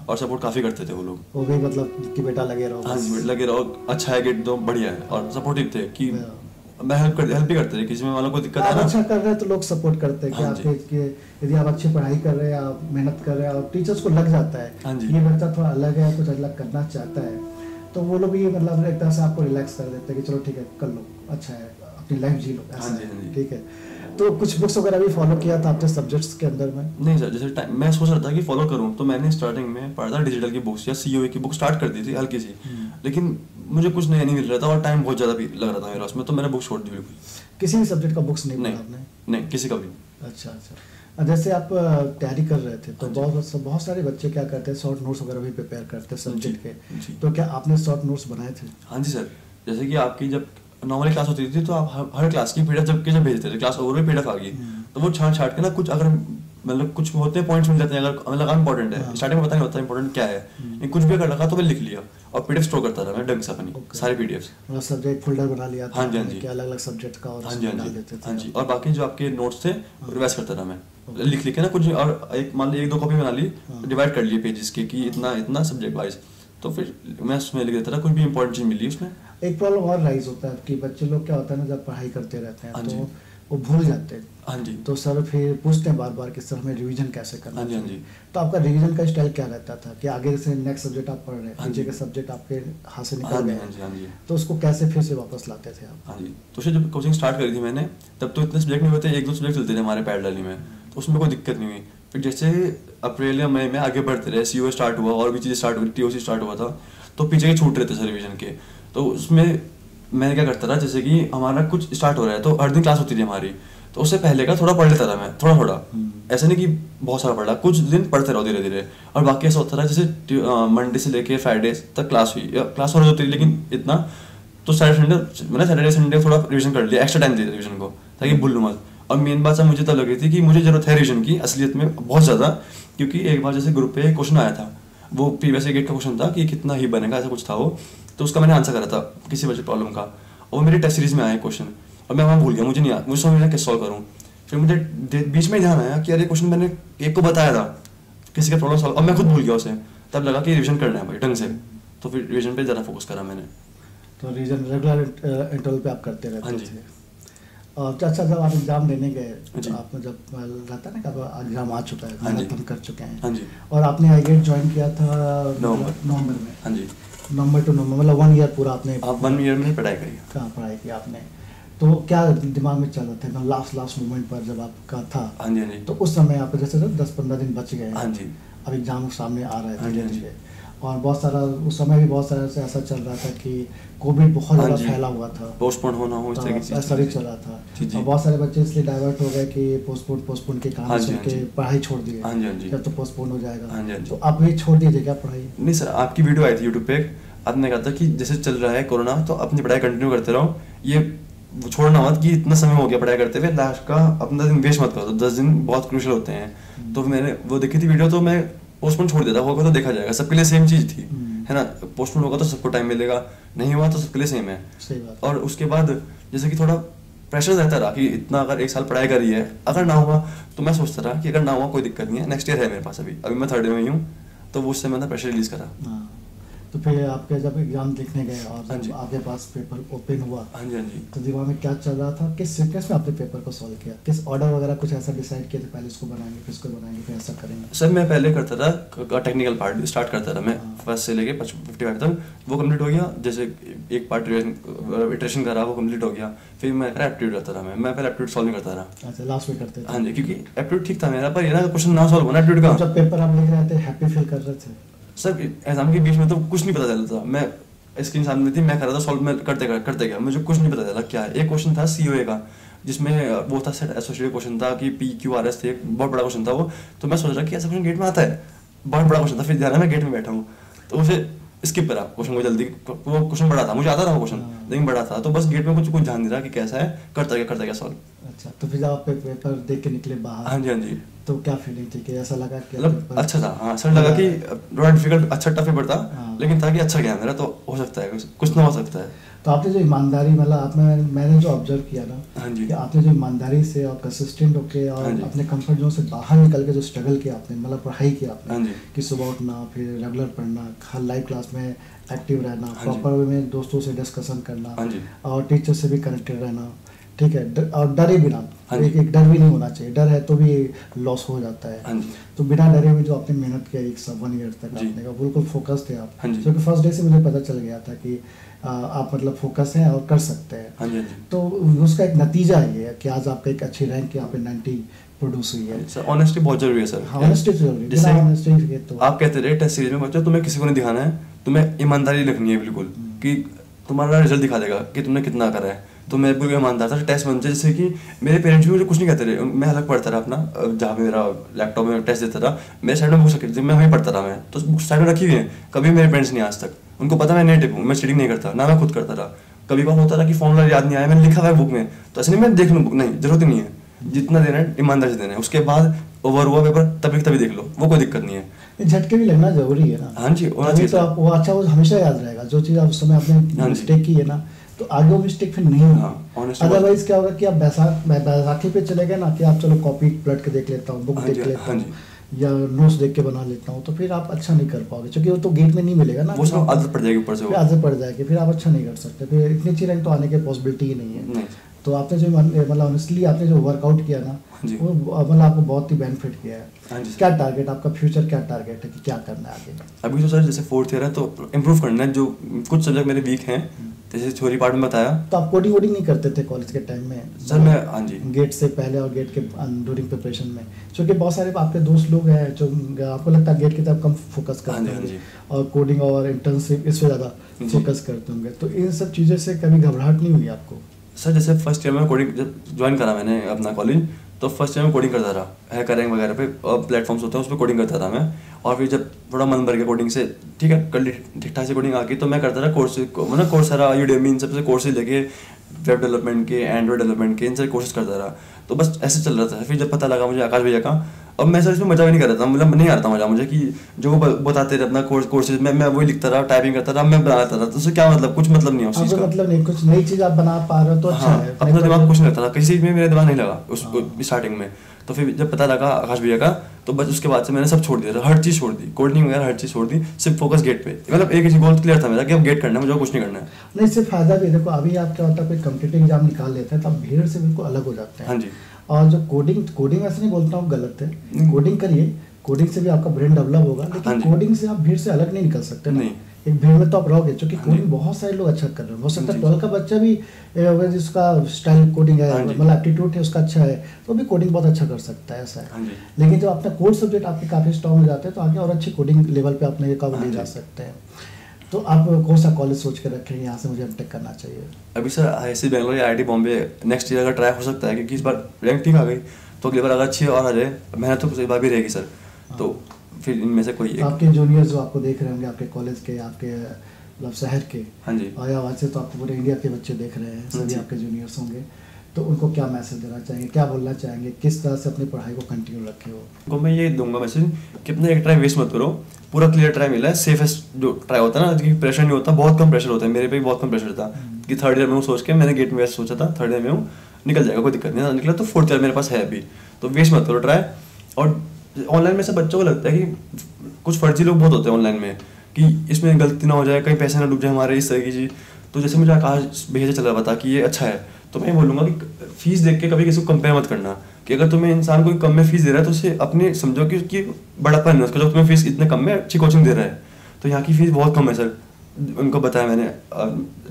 और सपोर्ट काफी करते थे वो लोग। वो भी मतलब कि बेटा लगे रहो। हाँ जी, लगे रहो, अच्छा है गेट तो बढ़िया है, और सपोर्टिव थे कि मैं हेल्प भी करते थे किसी में वालों को दिक्कत है ना, अच्छा कर रहे हैं तो लोग सपोर्ट करते हैं कि आपके यदि आप अच्छी पढ़ाई कर रहे हैं, आप मेहनत कर रहे हैं और टीचर्स को लग जाता है ये बच्चा थोड़ा अलग है, कुछ अलग करना चाहता है, तो वो लोग भी मतलब एक तरह से आपको रिलैक्स कर देते हैं कि चलो ठीक है कर लो, अच्छा है, अपनी लाइफ जी लो, ऐसा ठीक है। तो कुछ बुक्स वगैरह भी फॉलो किया था आपने सब्जेक्ट्स के अंदर में? नहीं सर, जैसे मैं सोच रहा था कि फॉलो करूं, तो मैंने स्टार्टिंग में पढ़ा था डिजिटल की बुक्स या सीओए की बुक स्टार्ट कर दी थी हल्की सी, लेकिन मुझे कुछ नया नहीं मिल रहा था और टाइम बहुत ज़्यादा भी लग रहा था मेरा उसमें, तो मैंने बुक छोड़ दी बिल्कुल। किसी भी सब्जेक्ट का बुक्स नहीं पढ़ा आपने? नहीं, किसी का भी। अच्छा। जैसे आप तैयारी कर रहे थे तो बहुत सारे बच्चे क्या करते हैं, शॉर्ट नोट्स वगैरह भी प्रिपेयर करते हैं सब्जेक्ट के, तो क्या आपने शॉर्ट नोट्स बनाए थे? हाँ जी सर, जैसे कि आपकी जब नॉर्मली क्लास होती थी तो आप हर क्लास की पीडीएफ जब भेजते थे, क्लास ओवर में पीडीएफ आ गई तो वो छाट के ना कुछ अगर मतलब कुछ होते हैं पॉइंट्स मिल जाते हैं, अगर मतलब इंपॉर्टेंट है, स्टार्टिंग में पता नहीं होता इंपॉर्टेंट क्या है, कुछ भी अगर लगा तो मैं लिख लिया और पीडीएफ स्टोर करता था मैं ढंग से अपनी सारे पीडीएफ्स, मतलब सब्जेक्ट फोल्डर बना लिया था। हाँ जी, अलग अलग सब्जेक्ट का और डाल देते थे। हाँ जी, और बाकी जो आपके नोट्स थे रिवाइज करता था मैं, लिख के ना कुछ, और एक मान ली 1-2 कॉपी बना ली, डिवाइड कर लिए पेजेस के कि इतना इतना सब्जेक्ट वाइज, तो फिर मैं उसमें लिख देता था, कुछ भी इंपॉर्टेंट चीज़ मिली उसमें। एक प्रॉब्लम और राइज होता है कि बच्चे लोग क्या होता है ना, जब पढ़ाई करते रहते हैं हाँ जी। तो वो भूल जाते हैं। हाँ जी। तो सर फिर पूछते हैं बार बार कि सर हमें रिवीजन कैसे करना हाँ जी, हाँ चाहिए। जी। तो आपका रिवीजन का स्टाइल क्या रहता था कि आगे से नेक्स्ट सब्जेक्ट आप पढ़ रहे हैं, हाँ पीछे जी। के सब्जेक्ट आपके हाथ से हाँ निकल जी, गए हाँ जी, हाँ जी। तो उसको कैसे फिर से वापस लाते थे आप? हाँ जी, तो उसे जब कोचिंग स्टार्ट करी थी मैंने, तब तो इतने सब्जेक्ट नहीं होते, 1-2 सब्जेक्ट चलते थे हमारे पैरेलली में, तो उसमें कोई दिक्कत नहीं हुई। फिर जैसे अप्रैल या मई में आगे बढ़ते रहे, सीओ स्टार्ट हुआ और भी चीज़ें स्टार्ट हुई, टीओसी स्टार्ट हुआ था, तो पीछे के छूट रहे थे सर रिवीजन के। तो उसमें मैं क्या करता था, जैसे कि हमारा कुछ स्टार्ट हो रहा है तो हर दिन क्लास होती थी हमारी, तो उससे पहले का थोड़ा पढ़ लेता था मैं, थोड़ा थोड़ा, ऐसे नहीं कि बहुत सारा पढ़ा, कुछ दिन पढ़ते रहो धीरे धीरे। और बाकी ऐसा होता था जैसे मंडे से लेके फ्राइडे तक क्लास हुई, या क्लास और होती थी लेकिन इतना, तो सैटरडे संडे थोड़ा रिवीजन कर लिया, एक्स्ट्रा टाइम दिया रिवीजन को ताकि भूल लूँ मत। और मेन बात सर मुझे तब लग रही थी कि मुझे जरूरत है रिवीजन की असलियत में बहुत ज़्यादा, क्योंकि एक बार जैसे ग्रुप पे क्वेश्चन आया था, वो प्रीवियस गेट का क्वेश्चन था कि कितना ही बनेगा, ऐसा कुछ था वो, तो उसका मैंने आंसर करा था किसी वजह प्रॉब्लम का, और वो मेरी टेस्ट सीरीज में आया क्वेश्चन, और मैं वहाँ भूल गया, मुझे समझ में आया कैसे सॉल्व करूँ। फिर मुझे बीच में ध्यान आया कि अरे क्वेश्चन मैंने एक को बताया था किसी का प्रॉब्लम सॉल्व, अब मैं खुद भूल गया उसे, तब लगा कि रिवीजन करना है भाई ढंग से, तो फिर रिवीजन पे ज़्यादा फोकस करा मैंने। तो रिवीजन रेगुलर इंटरवल पे आप करते हाँ रहते जी। थे। और अच्छा, जब आप एग्जाम देने गए जी। तो आपने जब रहता है ना कि अब एग्जाम आ चुका है, हाँ जी। खत्म कर चुके हैं, हाँ जी। और आपने आईगेट ज्वाइन किया था नवंबर में। हाँ जी। नवंबर टू नवंबर, मतलब 1 ईयर पूरा आपने आप 1 ईयर में पढ़ाई करी। कहाँ पढ़ाई की आपने? तो क्या दिमाग में चल रहा था लास्ट मोमेंट पर जब आपका था? हाँ जी, हाँ जी। तो उस समय आप जैसे 10-15 दिन बच गए, हाँ जी। अब एग्जाम सामने आ रहा हाँ जी, है हाँ जी। धीरे-धीरे, और बहुत सारा उस समय भी बहुत सारा ऐसा चल रहा था कि कोविड बहुत हाँ ज़्यादा जी। फैला हुआ था, पोस्टपोन होना हो, इस तरह की चीज़ ऐसा भी चल रहा था। जी, जी। और बहुत सारे बच्चे इसलिए डाइवर्ट हो गए कि पोस्टपोन के हाँ कारण जी, सुन हाँ के जी। पढ़ाई छोड़ दिए। हाँ जी, हाँ जी। जब तो पोस्टपोन हो जाएगा, हाँ जी, हाँ जी। तो आप भी छोड़ दीजिए क्या पढ़ाई? नहीं सर, आपकी वीडियो आई थी यूट्यूब पे, आपने कहा था कि जैसे चल रहा है कोरोना तो अपनी पढ़ाई कंटिन्यू करते रहो, ये छोड़ना मत कि इतना समय हो गया पढ़ाई करते हुए, लास्ट का अपना दिन वेस्ट मत करो, तो 10 दिन बहुत क्रूशियल होते हैं। तो मैंने वो देखी थी वीडियो, तो मैं पोस्टपोन छोड़ देता, होगा तो देखा जाएगा, सबके लिए सेम चीज़ थी, है ना, पोस्टपोन होगा तो सबको टाइम मिलेगा, नहीं हुआ तो सबके लिए सेम है। सही बात। और उसके बाद जैसे कि थोड़ा प्रेशर रहता रहा कि इतना अगर 1 साल पढ़ाई करी है, अगर ना हुआ तो मैं सोचता रहा कि अगर ना हुआ कोई दिक्कत नहीं है, नेक्स्ट ईयर है मेरे पास, अभी मैं 3rd में ही हूँ, तो वो उससे मैंने प्रेशर रिलीज करा। हाँ, तो फिर आपके जब एग्जाम लिखने गए और हाँ जी। जब आपके पास पेपर ओपन हुआ, हाँ जी, हाँ जी। तो दिमाग में क्या चल रहा था, किस सीक्वेंस में आपने पेपर को सॉल्व किया, किस ऑर्डर वगैरह कुछ ऐसा डिसाइड किया था, पहले इसको बनाएंगे फिर इसको बनाएंगे फिर ऐसा करेंगे? सर मैं पहले करता था टेक्निकल पार्ट स्टार्ट करता था मैं, फर्स्ट से लेके 55 तक, वो कंप्लीट हो गया, जैसे एक पार्ट इटरेशन करा वो कंप्लीट हो गया, फिर मैं एप्टीट्यूड करता था, मैं पहले एप्टीट्यूड सॉल्व नहीं करता था। अच्छा, लास्ट में करते थे? हाँ जी, क्योंकि एप्टीट्यूड ठीक था मेरा, पर ये ना क्वेश्चन ना सॉल्व होना एप्टीट्यूड का। जब पेपर आप लिख रहे थे हैप्पी फील कर रहे थे? सर एग्जाम के बीच में तो कुछ नहीं पता चलता था, मैं स्क्रीन सामने थी, मैं कर रहा था सॉल्व, मैं करते गया, मुझे कुछ नहीं पता चला क्या है। एक क्वेश्चन था सीओए का, जिसमें वो था सेट एसोसिएटेड क्वेश्चन था कि PQRS थे, बहुत बड़ा क्वेश्चन था वो, तो मैं सोच रहा कि ऐसा क्वेश्चन गेट में आता है, बहुत बड़ा क्वेश्चन था, फिर ध्यान है मैं गेट में बैठा हूँ, तो उसे स्किप करा क्वेश्चन को जल्दी, वो क्वेश्चन बड़ा था, मुझे आता था वो क्वेश्चन, लेकिन बड़ा था, तो बस गेट में कुछ ध्यान नहीं रहा कि कैसा है, करता गया सॉल्व। अच्छा, तो फिर जब आप पेपर देख के निकले बाहर, हाँ जी, हाँ जी, तो क्या फीलिंग थी कि ऐसा लगा कि मतलब अच्छा था? हाँ सर, लगा कि थोड़ा डिफिकल्ट, अच्छा टफ पेपर था, लेकिन था कि अच्छा गया मेरा, तो हो सकता है कुछ ना हो सकता है। तो आपने जो ईमानदारी, मतलब मैंने जो ऑब्जर्व किया ना, हाँ जी, कि आपने जो ईमानदारी से और कंसिस्टेंट होके और हाँ जी। अपने कंफर्ट जोन से बाहर निकल के जो स्ट्रगल किया आपने, मतलब पढ़ाई की आपने, हाँ जी, कि सुबह उठना, फिर रेगुलर पढ़ना, हर लाइव क्लास में एक्टिव रहना, हाँ जी। प्रॉपर वे में दोस्तों से डिस्कशन करना, हाँ जी, और टीचर से भी कनेक्टेड रहना, ठीक है, और डरे बिना, हाँ जी। एक डर भी नहीं होना चाहिए, डर है तो भी लॉस हो जाता है। हाँ जी, तो बिना डरे हुए जो आपने मेहनत किया 1 ईयर तक, जी। आपने का बिल्कुल फोकस थे आप, हाँ जी। क्योंकि फर्स्ट डे से मुझे पता चल गया था कि आप मतलब फोकस हैं और कर सकते हैं। हाँ जी, हाँ जी। तो उसका एक नतीजा ये है कि आज आपका एक अच्छी रैंक यहाँ पे 90 प्रोड्यूस हुई है। सर ऑनेस्टी बहुत जरूरी है सर। ऑनेस्टी जरूरी है, जैसे बिना honesty के तो आप कहते रहे टेस्ट सीरीज में बच्चों तुम्हें किसी को नहीं दिखाना है, तुम्हें ईमानदारी रखनी है बिल्कुल, कि तुम्हारा रिजल्ट दिखा देगा कि तुमने कितना करा है। तो मैं बिल्कुल ईमानदार था, टेस्ट बनते जैसे कि मेरे पेरेंट्स भी मुझे कुछ नहीं कहते रहे, मैं अलग पढ़ता रहा अपना, जहाँ पे मेरा लैपटॉप में टेस्ट देता था, मेरे साइड में बुक रखी थी, मैं वहीं पढ़ता रहा, मैं तो बुक साइड में रखी हुई है, कभी मेरे पेरेंट्स नहीं आज तक, उनको पता मैं नेटिव हूँ, मैं स्टडी नहीं करता ना, मैं खुद करता रहा। कभी कभी होता था कि फॉर्मूला याद नहीं आया, मैंने लिखा हुआ है बुक में, तो ऐसे नहीं मैं देख लूँ बुक, नहीं जरूरत नहीं है, जितना देना है ईमानदारी से देना है, उसके बाद ओवर हुआ पेपर तभी देख लो, वो कोई दिक्कत नहीं है। झटके भी लगना जरूरी है ना। हाँ जी, होना तभी चाहिए तो आप वो अच्छा, वो हमेशा याद रहेगा जो चीज़ आप उस समय आपने हाँ जी। मिस्टेक की है ना, तो आगे वो मिस्टेक फिर नहीं होगी। हाँ, honest अदरवाइज क्या होगा कि आप बैसाखी पे चले गए ना, कि आप चलो कॉपी पलट के देख लेता हूँ, बुक हाँ देख जी, लेता हाँ हूँ, जी। या नोट्स देख के बना लेता हूँ, तो फिर आप अच्छा नहीं कर पाओगे, क्योंकि वो तो गेट में नहीं मिलेगा ना, वो सब आदत पड़ जाएगी ऊपर से, फिर आदत पड़ जाएगी, फिर आप अच्छा नहीं कर सकते, फिर इतनी अच्छी रैंक तो आने की पॉसिबिलिटी ही नहीं है। तो आपने जो मतलब ऑनेस्टली आपने जो वर्कआउट किया ना, वो मतलब आपको बहुत ही बेनिफिट किया है। क्या टारगेट आपका, फ्यूचर क्या टारगेट है कि क्या करना है आगे? अभी तो सर जैसे 4th ईयर है तो इम्प्रूव करना है, जो कुछ सब्जेक्ट मेरे वीक हैं, जैसे थ्योरी पार्ट में बताया। तो आप कोडिंग वोडिंग नहीं करते थे कॉलेज के टाइम में? सर मैं, हाँ जी, गेट से पहले और गेट के ड्यूरिंग प्रिपरेशन में, क्योंकि बहुत सारे आपके दोस्त लोग हैं जो आपको लगता है गेट की तरफ कम फोकस करते होंगे और कोडिंग और इंटर्नशिप इस पर ज़्यादा फोकस करते होंगे, तो इन सब चीज़ों से कभी घबराहट नहीं हुई आपको? सर जैसे फर्स्ट ईयर में कोडिंग जब ज्वाइन करा मैंने अपना कॉलेज, तो फर्स्ट ईयर में कोडिंग करता रहा, हैकर रैंक वगैरह पे प्लेटफॉर्म्स होते हैं उस पर कोडिंग करता था मैं। और फिर जब थोड़ा मन भर गया कोडिंग से, ठीक है कर ली ठीक ठाक से कोडिंग आ गई, तो मैं करता रहा कोर्सेज, मतलब कोर्सेरा, यूडेमी, इन सबसे कोर्सेज लेके वेब डेवलपमेंट के, एंड्रॉइड डेवलपमेंट के, इन सारे कोर्सेज करता रहा। तो बस ऐसे चल रहा था। फिर जब पता लगा मुझे आकाश भैया का, अब मैं सर इसमें मजा भी नहीं कर रहा था, मतलब नहीं आ रहा था मजा मुझे कि जो वो बताते रहे अपना कोर्सेज में, मैं वही लिखता रहा, टाइपिंग करता रहा, मैं बनाता रहा, तो उससे क्या मतलब, कुछ मतलब नहीं है उस चीज़ का, मतलब नहीं, कुछ नई चीज़ आप बना पा रहे हो तो अच्छा है। अपना दिमाग कुछ नहीं लगता था, किसी चीज़ में मेरा दिमाग नहीं लगा उस स्टार्टिंग में। तो फिर जब पता लगा आकाश भैया का, तो बस उसके बाद से मैंने सब छोड़ दिया, हर चीज़ छोड़ दी, कोडिंग वगैरह हर चीज़ छोड़ दी, सिर्फ फोकस गेट पे। मतलब एक ही गोल क्लियर था मेरा कि अब गेट करना है, मुझे कुछ नहीं करना है। नहीं, इससे फायदा भी देखो, अभी आप क्या होता है, कोई कॉम्पिटिटिव एग्जाम निकाल लेते हैं तो आप भीड़ से बिल्कुल अलग हो जाते हैं। हाँ जी। और जो कोडिंग ऐसे नहीं बोलता हूँ गलत है, कोडिंग करिए, कोडिंग से भी आपका ब्रेन डेवलप होगा, लेकिन कोडिंग से आप भीड़ से अलग नहीं निकल सकते। नहीं, एक भीड़ में तो आप रहोगे, क्योंकि कोडिंग बहुत सारे लोग अच्छा कर रहे हैं। हो सकता है 12 का बच्चा भी जिसका स्टाइल कोडिंग है, मतलब एप्टीट्यूड है उसका अच्छा है, तो भी कोडिंग बहुत अच्छा कर सकता है, ऐसा है। लेकिन जब अपना कोर सब्जेक्ट आपके काफ़ी स्ट्रॉन्ग हो जाते हैं तो आगे और अच्छी कोडिंग लेवल पे अपने काम ले जा सकते हैं। तो आप कौन सा कॉलेज सोच कर रखेंगे यहाँ से मुझे एमटेक करना चाहिए? अभी सर IISc बेंगलोर या IIT बॉम्बे नेक्स्ट ईयर अगर ट्राई हो सकता है, क्योंकि इस बार रैंक ठीक आ गई, तो अगली बार अगर अच्छी और आ जाए, मेहनत तो इस बार भी रहेगी सर। तो फिर इनमें से कोई एक। आपके जूनियर्स जो आपको देख रहे होंगे, आपके कॉलेज के, आपके मतलब शहर के, हाँ जी, और या वैसे तो आपको पूरे इंडिया के बच्चे देख रहे हैं, सभी आपके जूनियर्स होंगे, तो उनको क्या मैसेज देना चाहेंगे, क्या बोलना चाहेंगे, किस तरह से अपनी पढ़ाई को कंटिन्यू रखें? वो मैं ये दूंगा मैसेज कि अपने एक ट्राई वेस्ट मत करो, पूरा क्लियर ट्राई मिला है, सेफेस्ट जो ट्राई होता है ना, कि प्रेशर नहीं होता, बहुत कम प्रेशर होता है, मेरे पे भी बहुत कम प्रेशर था कि 3rd ईयर में हूँ सोच के, मैंने गेट में सोचा था 3rd ईयर में हूँ निकल जाएगा, कोई दिक्कत नहीं है, निकला तो 4th ईयर मेरे पास है अभी, तो वेस्ट मत करो ट्राई। और ऑनलाइन में से बच्चों को लगता है कि कुछ फर्जी लोग बहुत होते हैं ऑनलाइन में, कि इसमें गलती ना हो जाए, कहीं पैसे ना डूब जाए हमारे, इस तरह की चीज़। तो जैसे मुझे आकाश भैया से चल रहा था कि ये अच्छा है, तो मैं बोलूँगा कि फीस देख के कभी किसी को कंपेयर मत करना, कि अगर तुम्हें इंसान कोई कम में फीस दे रहा है तो उसे अपने समझो कि उसकी बड़ापन है उसका, जब तुम्हें फीस इतने कम में अच्छी कोचिंग दे रहा है। तो यहाँ की फीस बहुत कम है सर, उनको बताया मैंने,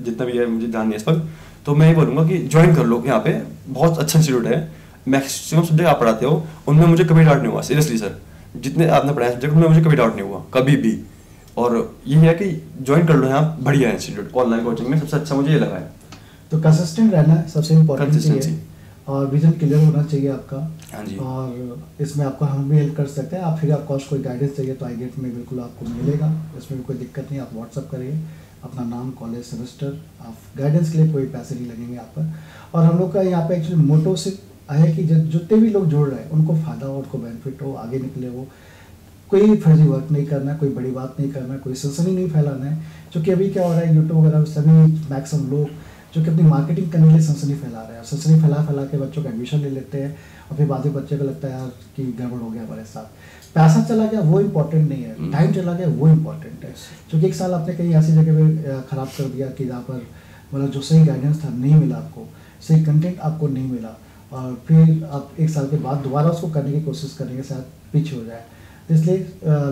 जितना भी है मुझे ध्यान नहीं है इस वक्त। तो मैं ये बोलूँगा कि ज्वाइन कर लो, यहाँ पे बहुत अच्छा इंस्टीट्यूट है, मैक्सिमम सब्जेक्ट आप पढ़ाते हो उनमें मुझे कभी डाउट नहीं हुआ, सीरियसली सर, जितने आपने पढ़ाया सब्जेक्ट उनमें मुझे कभी डाउट नहीं हुआ, कभी भी। और ये है कि ज्वाइन कर लो, यहाँ बढ़िया है इंस्टीट्यूट, ऑनलाइन कोचिंग में सबसे अच्छा मुझे ये लगा है। तो कंसिस्टेंट रहना है सबसे इम्पोर्टेंट चीज़, और विजन क्लियर होना चाहिए आपका। हाँ जी। और इसमें आपको हम भी हेल्प कर सकते हैं, आप फिर आपको कोई गाइडेंस चाहिए तो iGate में बिल्कुल आपको मिलेगा, इसमें भी कोई दिक्कत नहीं, आप व्हाट्सअप करिए अपना नाम, कॉलेज, सेमेस्टर, आप गाइडेंस के लिए कोई पैसे नहीं लगेंगे आप पर। और हम लोग का यहाँ पे एक्चुअली मोटो से है कि जितने भी लोग जुड़ रहे हैं उनको फ़ायदा हो, उनको बेनिफिट हो, आगे निकले वो, कोई फर्जी वर्क नहीं करना है, कोई बड़ी बात नहीं करना है, कोई सनसनी नहीं फैलाना है। क्योंकि अभी क्या हो रहा है, यूट्यूब वगैरह सभी मैक्सिमम लोग जो कि अपनी मार्केटिंग करने के लिए सनसनी फैला रहे हैं, सनसनी फैला के बच्चों का एडमिशन ले लेते हैं, और फिर बाद में बच्चे को लगता है यार कि गड़बड़ हो गया हमारे साथ, पैसा चला गया वो इम्पोर्टेंट नहीं है, टाइम चला गया वो इम्पोर्टेंट है। क्योंकि एक साल आपने कहीं ऐसी जगह पे ख़राब कर दिया कि जहाँ पर मतलब जो सही गाइडेंस था नहीं मिला आपको, सही कंटेंट आपको नहीं मिला, और फिर आप एक साल के बाद दोबारा उसको करने की कोशिश करेंगे, शायद पीछे हो जाए। इसलिए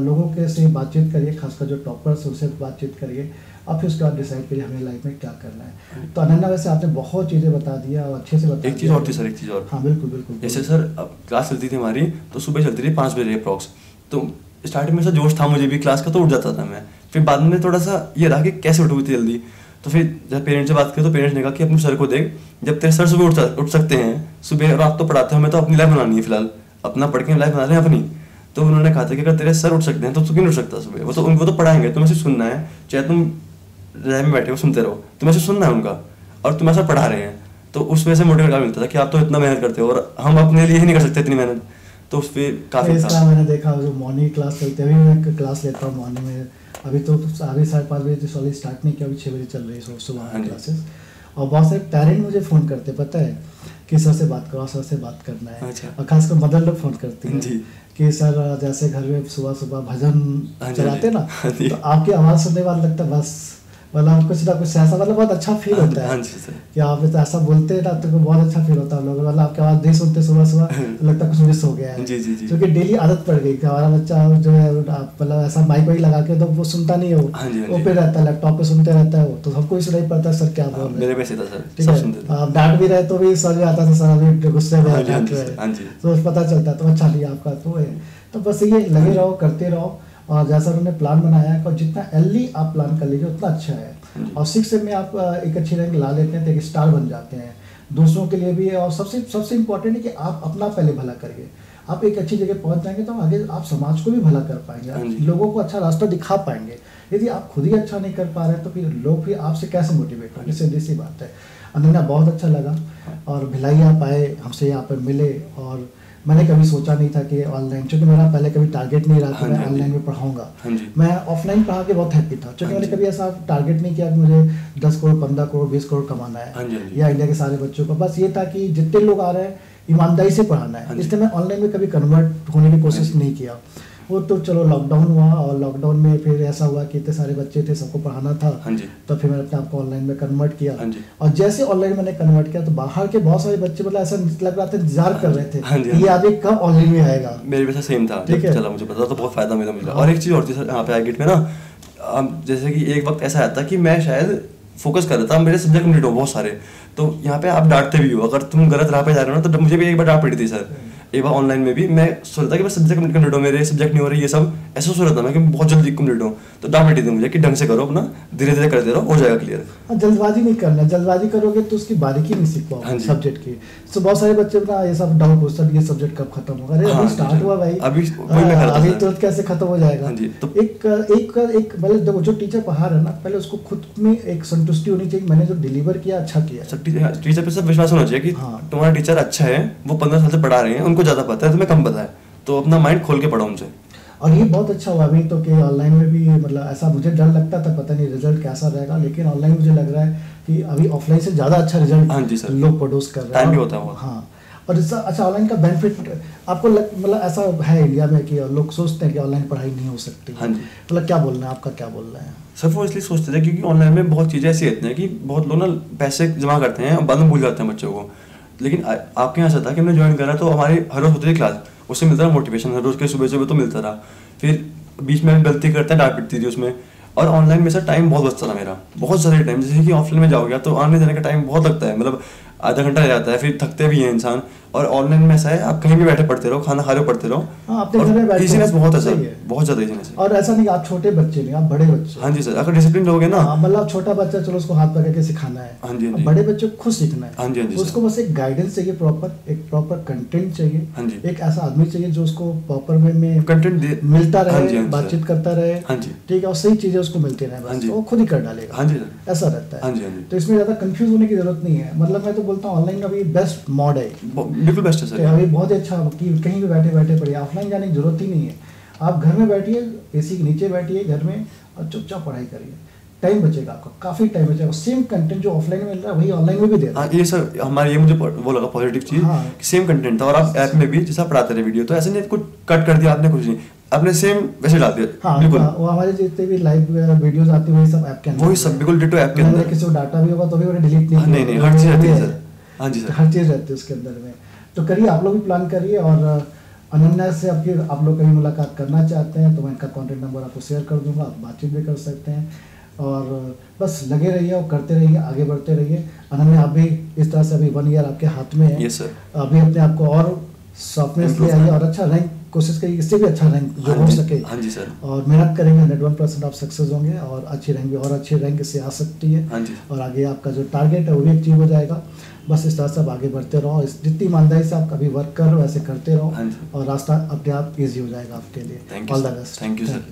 लोगों के से बातचीत करिए, खासकर जो टॉपर्स उनसे बातचीत करिए, और फिर उसके बाद डिसाइड करिए हमें लाइफ में क्या करना है। तो अनन्या वैसे आपने बहुत चीज़ें बता दिया और अच्छे से बता दिया। एक चीज़ और थी सर, एक चीज़ और। हाँ बिल्कुल बिल्कुल। जैसे सर अब क्लास चलती थी हमारी, तो सुबह चलती थी 5 बजे अप्रॉक्स, तो स्टार्टिंग में सर जोश था मुझे भी क्लास का, तो उठ जाता था मैं। फिर बाद में थोड़ा सा ये रहा कि कैसे उठूँ इतनी जल्दी, तो फिर जब पेरेंट्स से बात करें तो पेरेंट्स ने कहा कि अपने सर को देख, जब तेरे सर सुबह उठ सकते हैं सुबह, और आप तो पढ़ाते हो, हमें तो अपनी लाइफ बनानी है फिलहाल, अपना पढ़ के लाइफ बना रहे हैं अपनी। तो उन्होंने कहा था कि अगर तेरे सर उठ सकते हैं तो तू क्यों नहीं उठ सकता सुबह, वो तो उनको तो पढ़ाएंगे, तुम्हें सिर्फ सुनना है, चाहे तुम रैम में बैठे हो सुनते रहो, तुम्हें सिर्फ सुनना है उनका, और तुम ऐसा पढ़ा रहे हैं। तो उस वजह से मोटिवेट मिलता था कि आप तो इतना मेहनत करते हो और हम अपने लिए ही नहीं कर सकते इतनी मेहनत, तो उस पर काफ़ी था। मैंने देखा जो मॉर्निंग क्लास चलती है, अभी मैं क्लास लेता हूँ मॉर्निंग में, अभी तो अभी 5:30 बजे सॉरी स्टार्ट नहीं किया, अभी 6 बजे चल रही है सुबह क्लासेस। और बहुत सारे पेरेंट मुझे फ़ोन करते, पता है कि सर से बात करो, सर से बात करना है। अच्छा। और खासकर मदर लोग फ़ोन करती हैं कि सर जैसे घर में सुबह सुबह भजन चलाते ना, हाँ जी। तो आपकी आवाज़ सुनने के बाद लगता है बस मतलब कुछ ना कुछ ऐसा, मतलब बहुत अच्छा फील होता है कि आप ऐसा बोलते हैं ना, तो बहुत अच्छा फील होता है लोग, मतलब आपकी आवाज़ नहीं सुनते सुबह सुबह तो लगता है कुछ मिस हो गया है। क्योंकि डेली आदत पड़ गई कि हमारा बच्चा जो है आप मतलब ऐसा माइक वाइक लगा के तो वो सुनता नहीं है, वो पे रहता है, लैपटॉप पे सुनते रहता है वो, तो हमको ही सुनाई पड़ता है सर क्या बोल रहे हैं। ठीक है, आप डांट भी रहे तो भी समझ में आता था सर अभी गुस्से में डांट रहे हैं, तो पता चलता है। तो अच्छा नहीं आपका तो है, तो बस ये लगे रहो, करते रहो, और जैसा उन्होंने प्लान बनाया है, और जितना अर्ली आप प्लान कर लीजिए उतना अच्छा है। और 6 में आप एक अच्छी रैंक ला लेते हैं तो एक स्टार बन जाते हैं, दूसरों के लिए भी है। और सबसे इम्पोर्टेंट है कि आप अपना पहले भला करिए। आप एक अच्छी जगह पहुंच जाएंगे तो आगे आप समाज को भी भला कर पाएंगे, लोगों को अच्छा रास्ता दिखा पाएंगे। यदि आप खुद ही अच्छा नहीं कर पा रहे तो फिर लोग फिर आपसे कैसे मोटिवेट होंगे, सीधी सी बात है। अनन्या बहुत अच्छा लगा, और भिलाई आप आए, हमसे यहाँ पर मिले, और मैंने कभी सोचा नहीं था कि ऑनलाइन, क्योंकि मेरा पहले कभी टारगेट नहीं रहा कि मैं ऑनलाइन में पढ़ाऊंगा। मैं ऑफलाइन पढ़ा के बहुत हैप्पी था, क्योंकि मैंने कभी ऐसा टारगेट नहीं किया कि मुझे 10 करोड़ 15 करोड़ 20 करोड़ कमाना है या इंडिया के सारे बच्चों को। बस ये था कि जितने लोग आ रहे हैं ईमानदारी से पढ़ाना है, इसलिए मैं ऑनलाइन में कभी कन्वर्ट होने की कोशिश नहीं किया। वो तो चलो लॉकडाउन हुआ, और लॉकडाउन में फिर ऐसा हुआ कि इतने सारे बच्चे थे, सबको पढ़ाना था, तो फिर मैंने अपने आप को ऑनलाइन में कन्वर्ट किया। और जैसे ऑनलाइन मैंने कन्वर्ट किया तो बाहर के बहुत सारे बच्चे मतलब ऐसा लग रहा था, इंतजार कर रहे थे ये आगे कब ऑनलाइन में आएगा। मेरे भी सेम था, ठीक है, चला मुझे पता तो बहुत फायदा मिला मुझे। और एक चीज़ और थी सर यहाँ पे आईगेट में ना, जैसे कि एक वक्त ऐसा आता कि मैं शायद फोकस कर रहा था, मेरे सब्जेक्ट कंप्लीट हो बहुत सारे, तो यहाँ पे आप डांटते भी हो अगर तुम गलत राह पे जा रहे हो ना। तो मुझे भी एक बार डांट पड़ी थी सर, एक बार ऑनलाइन में भी मैं सोच रहा था कि बस सब्जेक्ट कंप्लीट हो, मेरे सब्जेक्ट नहीं हो रहे, ये सब ऐसा सोच रहा था मैं कि बहुत जल्दी कंप्लीट हो। तो डांट पड़ी थी मुझे कि ढंग से करो अपना, धीरे धीरे करते रहो, हो जाएगा क्लियर। जल्दबाजी नहीं करना, जल्दबाजी करोगे तो उसकी बारीकी नहीं सीख पाओगे सब्जेक्ट की। तो बहुत सारे बच्चे ना ये सब डाउट पूछते हैं, ये सब्जेक्ट कब खत्म होगा, अरे अभी स्टार्ट हुआ भाई, अभी तो कैसे खत्म हो जाएगा। एक मतलब देखो जो टीचर पढ़ा रहा है ना, पहले उसको खुद में एक संतुष्टि होनी चाहिए, मैंने जो डिलीवर किया अच्छा किया। टीचर पे सब विश्वास होना चाहिए कि तुम्हारा टीचर अच्छा है, वो 15 साल से पढ़ा रहे हैं, उनको ज्यादा पता है, तुम्हें कम पता है, तो अपना माइंड खोल के पढ़ो उनसे। और ये बहुत अच्छा हुआ अभी तो कि ऑनलाइन में भी मतलब ऐसा मुझे डर लगता था, पता नहीं रिजल्ट कैसा रहेगा, लेकिन ऑनलाइन मुझे लग रहा है कि अभी ऑफलाइन से ज़्यादा अच्छा रिजल्ट लोग प्रोड्यूस कर रहे हैं। टाइम भी होता है। हाँ, और इसका अच्छा ऑनलाइन का बेनिफिट आपको मतलब ऐसा है इंडिया में कि लोग सोचते हैं कि ऑनलाइन पढ़ाई नहीं हो सकती। मतलब क्या बोलना है आपका, क्या बोलना है? सर वो इसलिए सोचते थे क्योंकि ऑनलाइन में बहुत चीज़ें ऐसी रहती हैं कि बहुत लोग ना पैसे जमा करते हैं, बाद में भूल जाते हैं बच्चों को। लेकिन आपके यहाँ से था कि हमने ज्वाइन करा तो हमारी हर रोज होती थी क्लास, उससे मिलता रहा मोटिवेशन, हर रोज के सुबह सुबह तो मिलता रहा। फिर बीच में गलती करते हैं, डांट पिटती थी उसमें। और ऑनलाइन में सर टाइम बहुत बचता था मेरा, बहुत ज़्यादा टाइम। जैसे कि ऑफलाइन में जाओगे तो आने जाने का टाइम बहुत लगता है, मतलब आधा घंटा रह जाता है, फिर थकते भी हैं इंसान। और ऑनलाइन में ऐसा है आप कहीं भी बैठे पढ़ते रहो, खाना खा रहे हो पढ़ते रहो। इजीनेस बहुत है सर, बहुत ज़्यादा इजीनेस है। और ऐसा नहीं आप छोटे बच्चे नहीं, आप बड़े बच्चे। हाँ जी सर, अगर डिसिप्लिन लोगे ना, मतलब छोटा बच्चा चलो उसको हाथ पकड़ के सिखाना है, हाँ जी, बड़े बच्चे को खुद सीखना है। हाँ जी, उसको बस एक गाइडेंस चाहिए, प्रॉपर कंटेंट चाहिए। हाँ जी, एक ऐसा आदमी चाहिए जो उसको प्रॉपर वे में कंटेंट मिलता रहे, बातचीत करता रहे। हाँ जी, ठीक है, और सही चीजें उसको मिलती रहे, बस वो खुद ही कर डालेगा। हाँ जी, ऐसा रहता है। हाँ जी, हाँ जी। तो इसमें ज्यादा कंफ्यूज होने की जरूरत नहीं है। मतलब मैं तो बोलता हूँ ऑनलाइन अभी बेस्ट मॉड है, बिल्कुल बेस्ट है सर। अभी बहुत अच्छा कि कहीं भी बैठे बैठे पढ़िए, ऑफलाइन जाने की जरूरत ही नहीं है। आप घर में बैठिए, एसी के नीचे बैठिए घर में और चुपचाप पढ़ाई करिए, टाइम बचेगा आपका, काफी टाइम बचेगा। सेम कंटेंट जो ऑफलाइन में मिल रहा है वही ऑनलाइन में भी दे रहा है। ये सर हमारे ये मुझे वो लगा पॉजिटिव चीज, सेम कंटेंट था और आप ऐप में भी जैसा पढ़ाते रहे वीडियो, तो ऐसे नहीं कुछ कट कर दिया आपने, कुछ नहीं, आपने सेम वैसे डाल दिया। हाँ, बिल्कुल वो हमारे जितने भी लाइव वीडियोस आती है वही सब ऐप के अंदर, वही सब बिल्कुल डिटो ऐप के अंदर। किसी को डाटा भी होगा तो भी उन्हें डिलीट नहीं, हर चीज रहती है सर। हाँ जी सर, हर चीज रहती है उसके अंदर में। तो करिए, आप लोग भी प्लान करिए। और अनन्या से आप लोग कभी मुलाकात करना चाहते हैं तो मैं इनका कॉन्टैक्ट नंबर आपको शेयर कर दूंगा, आप बातचीत भी कर सकते हैं। और बस लगे रहिए और करते रहिए, आगे बढ़ते रहिए। अनन्या आप भी इस तरह से अभी 1 ईयर आपके हाथ में है। Yes sir. अभी अपने आप को और सॉफ्टनेस ले आइए और अच्छा रैंक कोशिश करिए, इससे भी अच्छा रैंक जो हो सके। हाँ जी सर। और मेहनत करेंगे 101% आप सक्सेस होंगे और अच्छी रैंक भी, और अच्छी रैंक इससे आ सकती है। हाँ जी। और आगे आपका जो टारगेट है वो भी अचीव हो जाएगा। बस इस तरह से आप आगे बढ़ते रहो, जितनी ईमानदारी से आप कभी वर्क कर रहे हो वैसे करते रहो, और रास्ता अपने आप ईजी हो जाएगा आपके लिए। All the best. Thank you sir.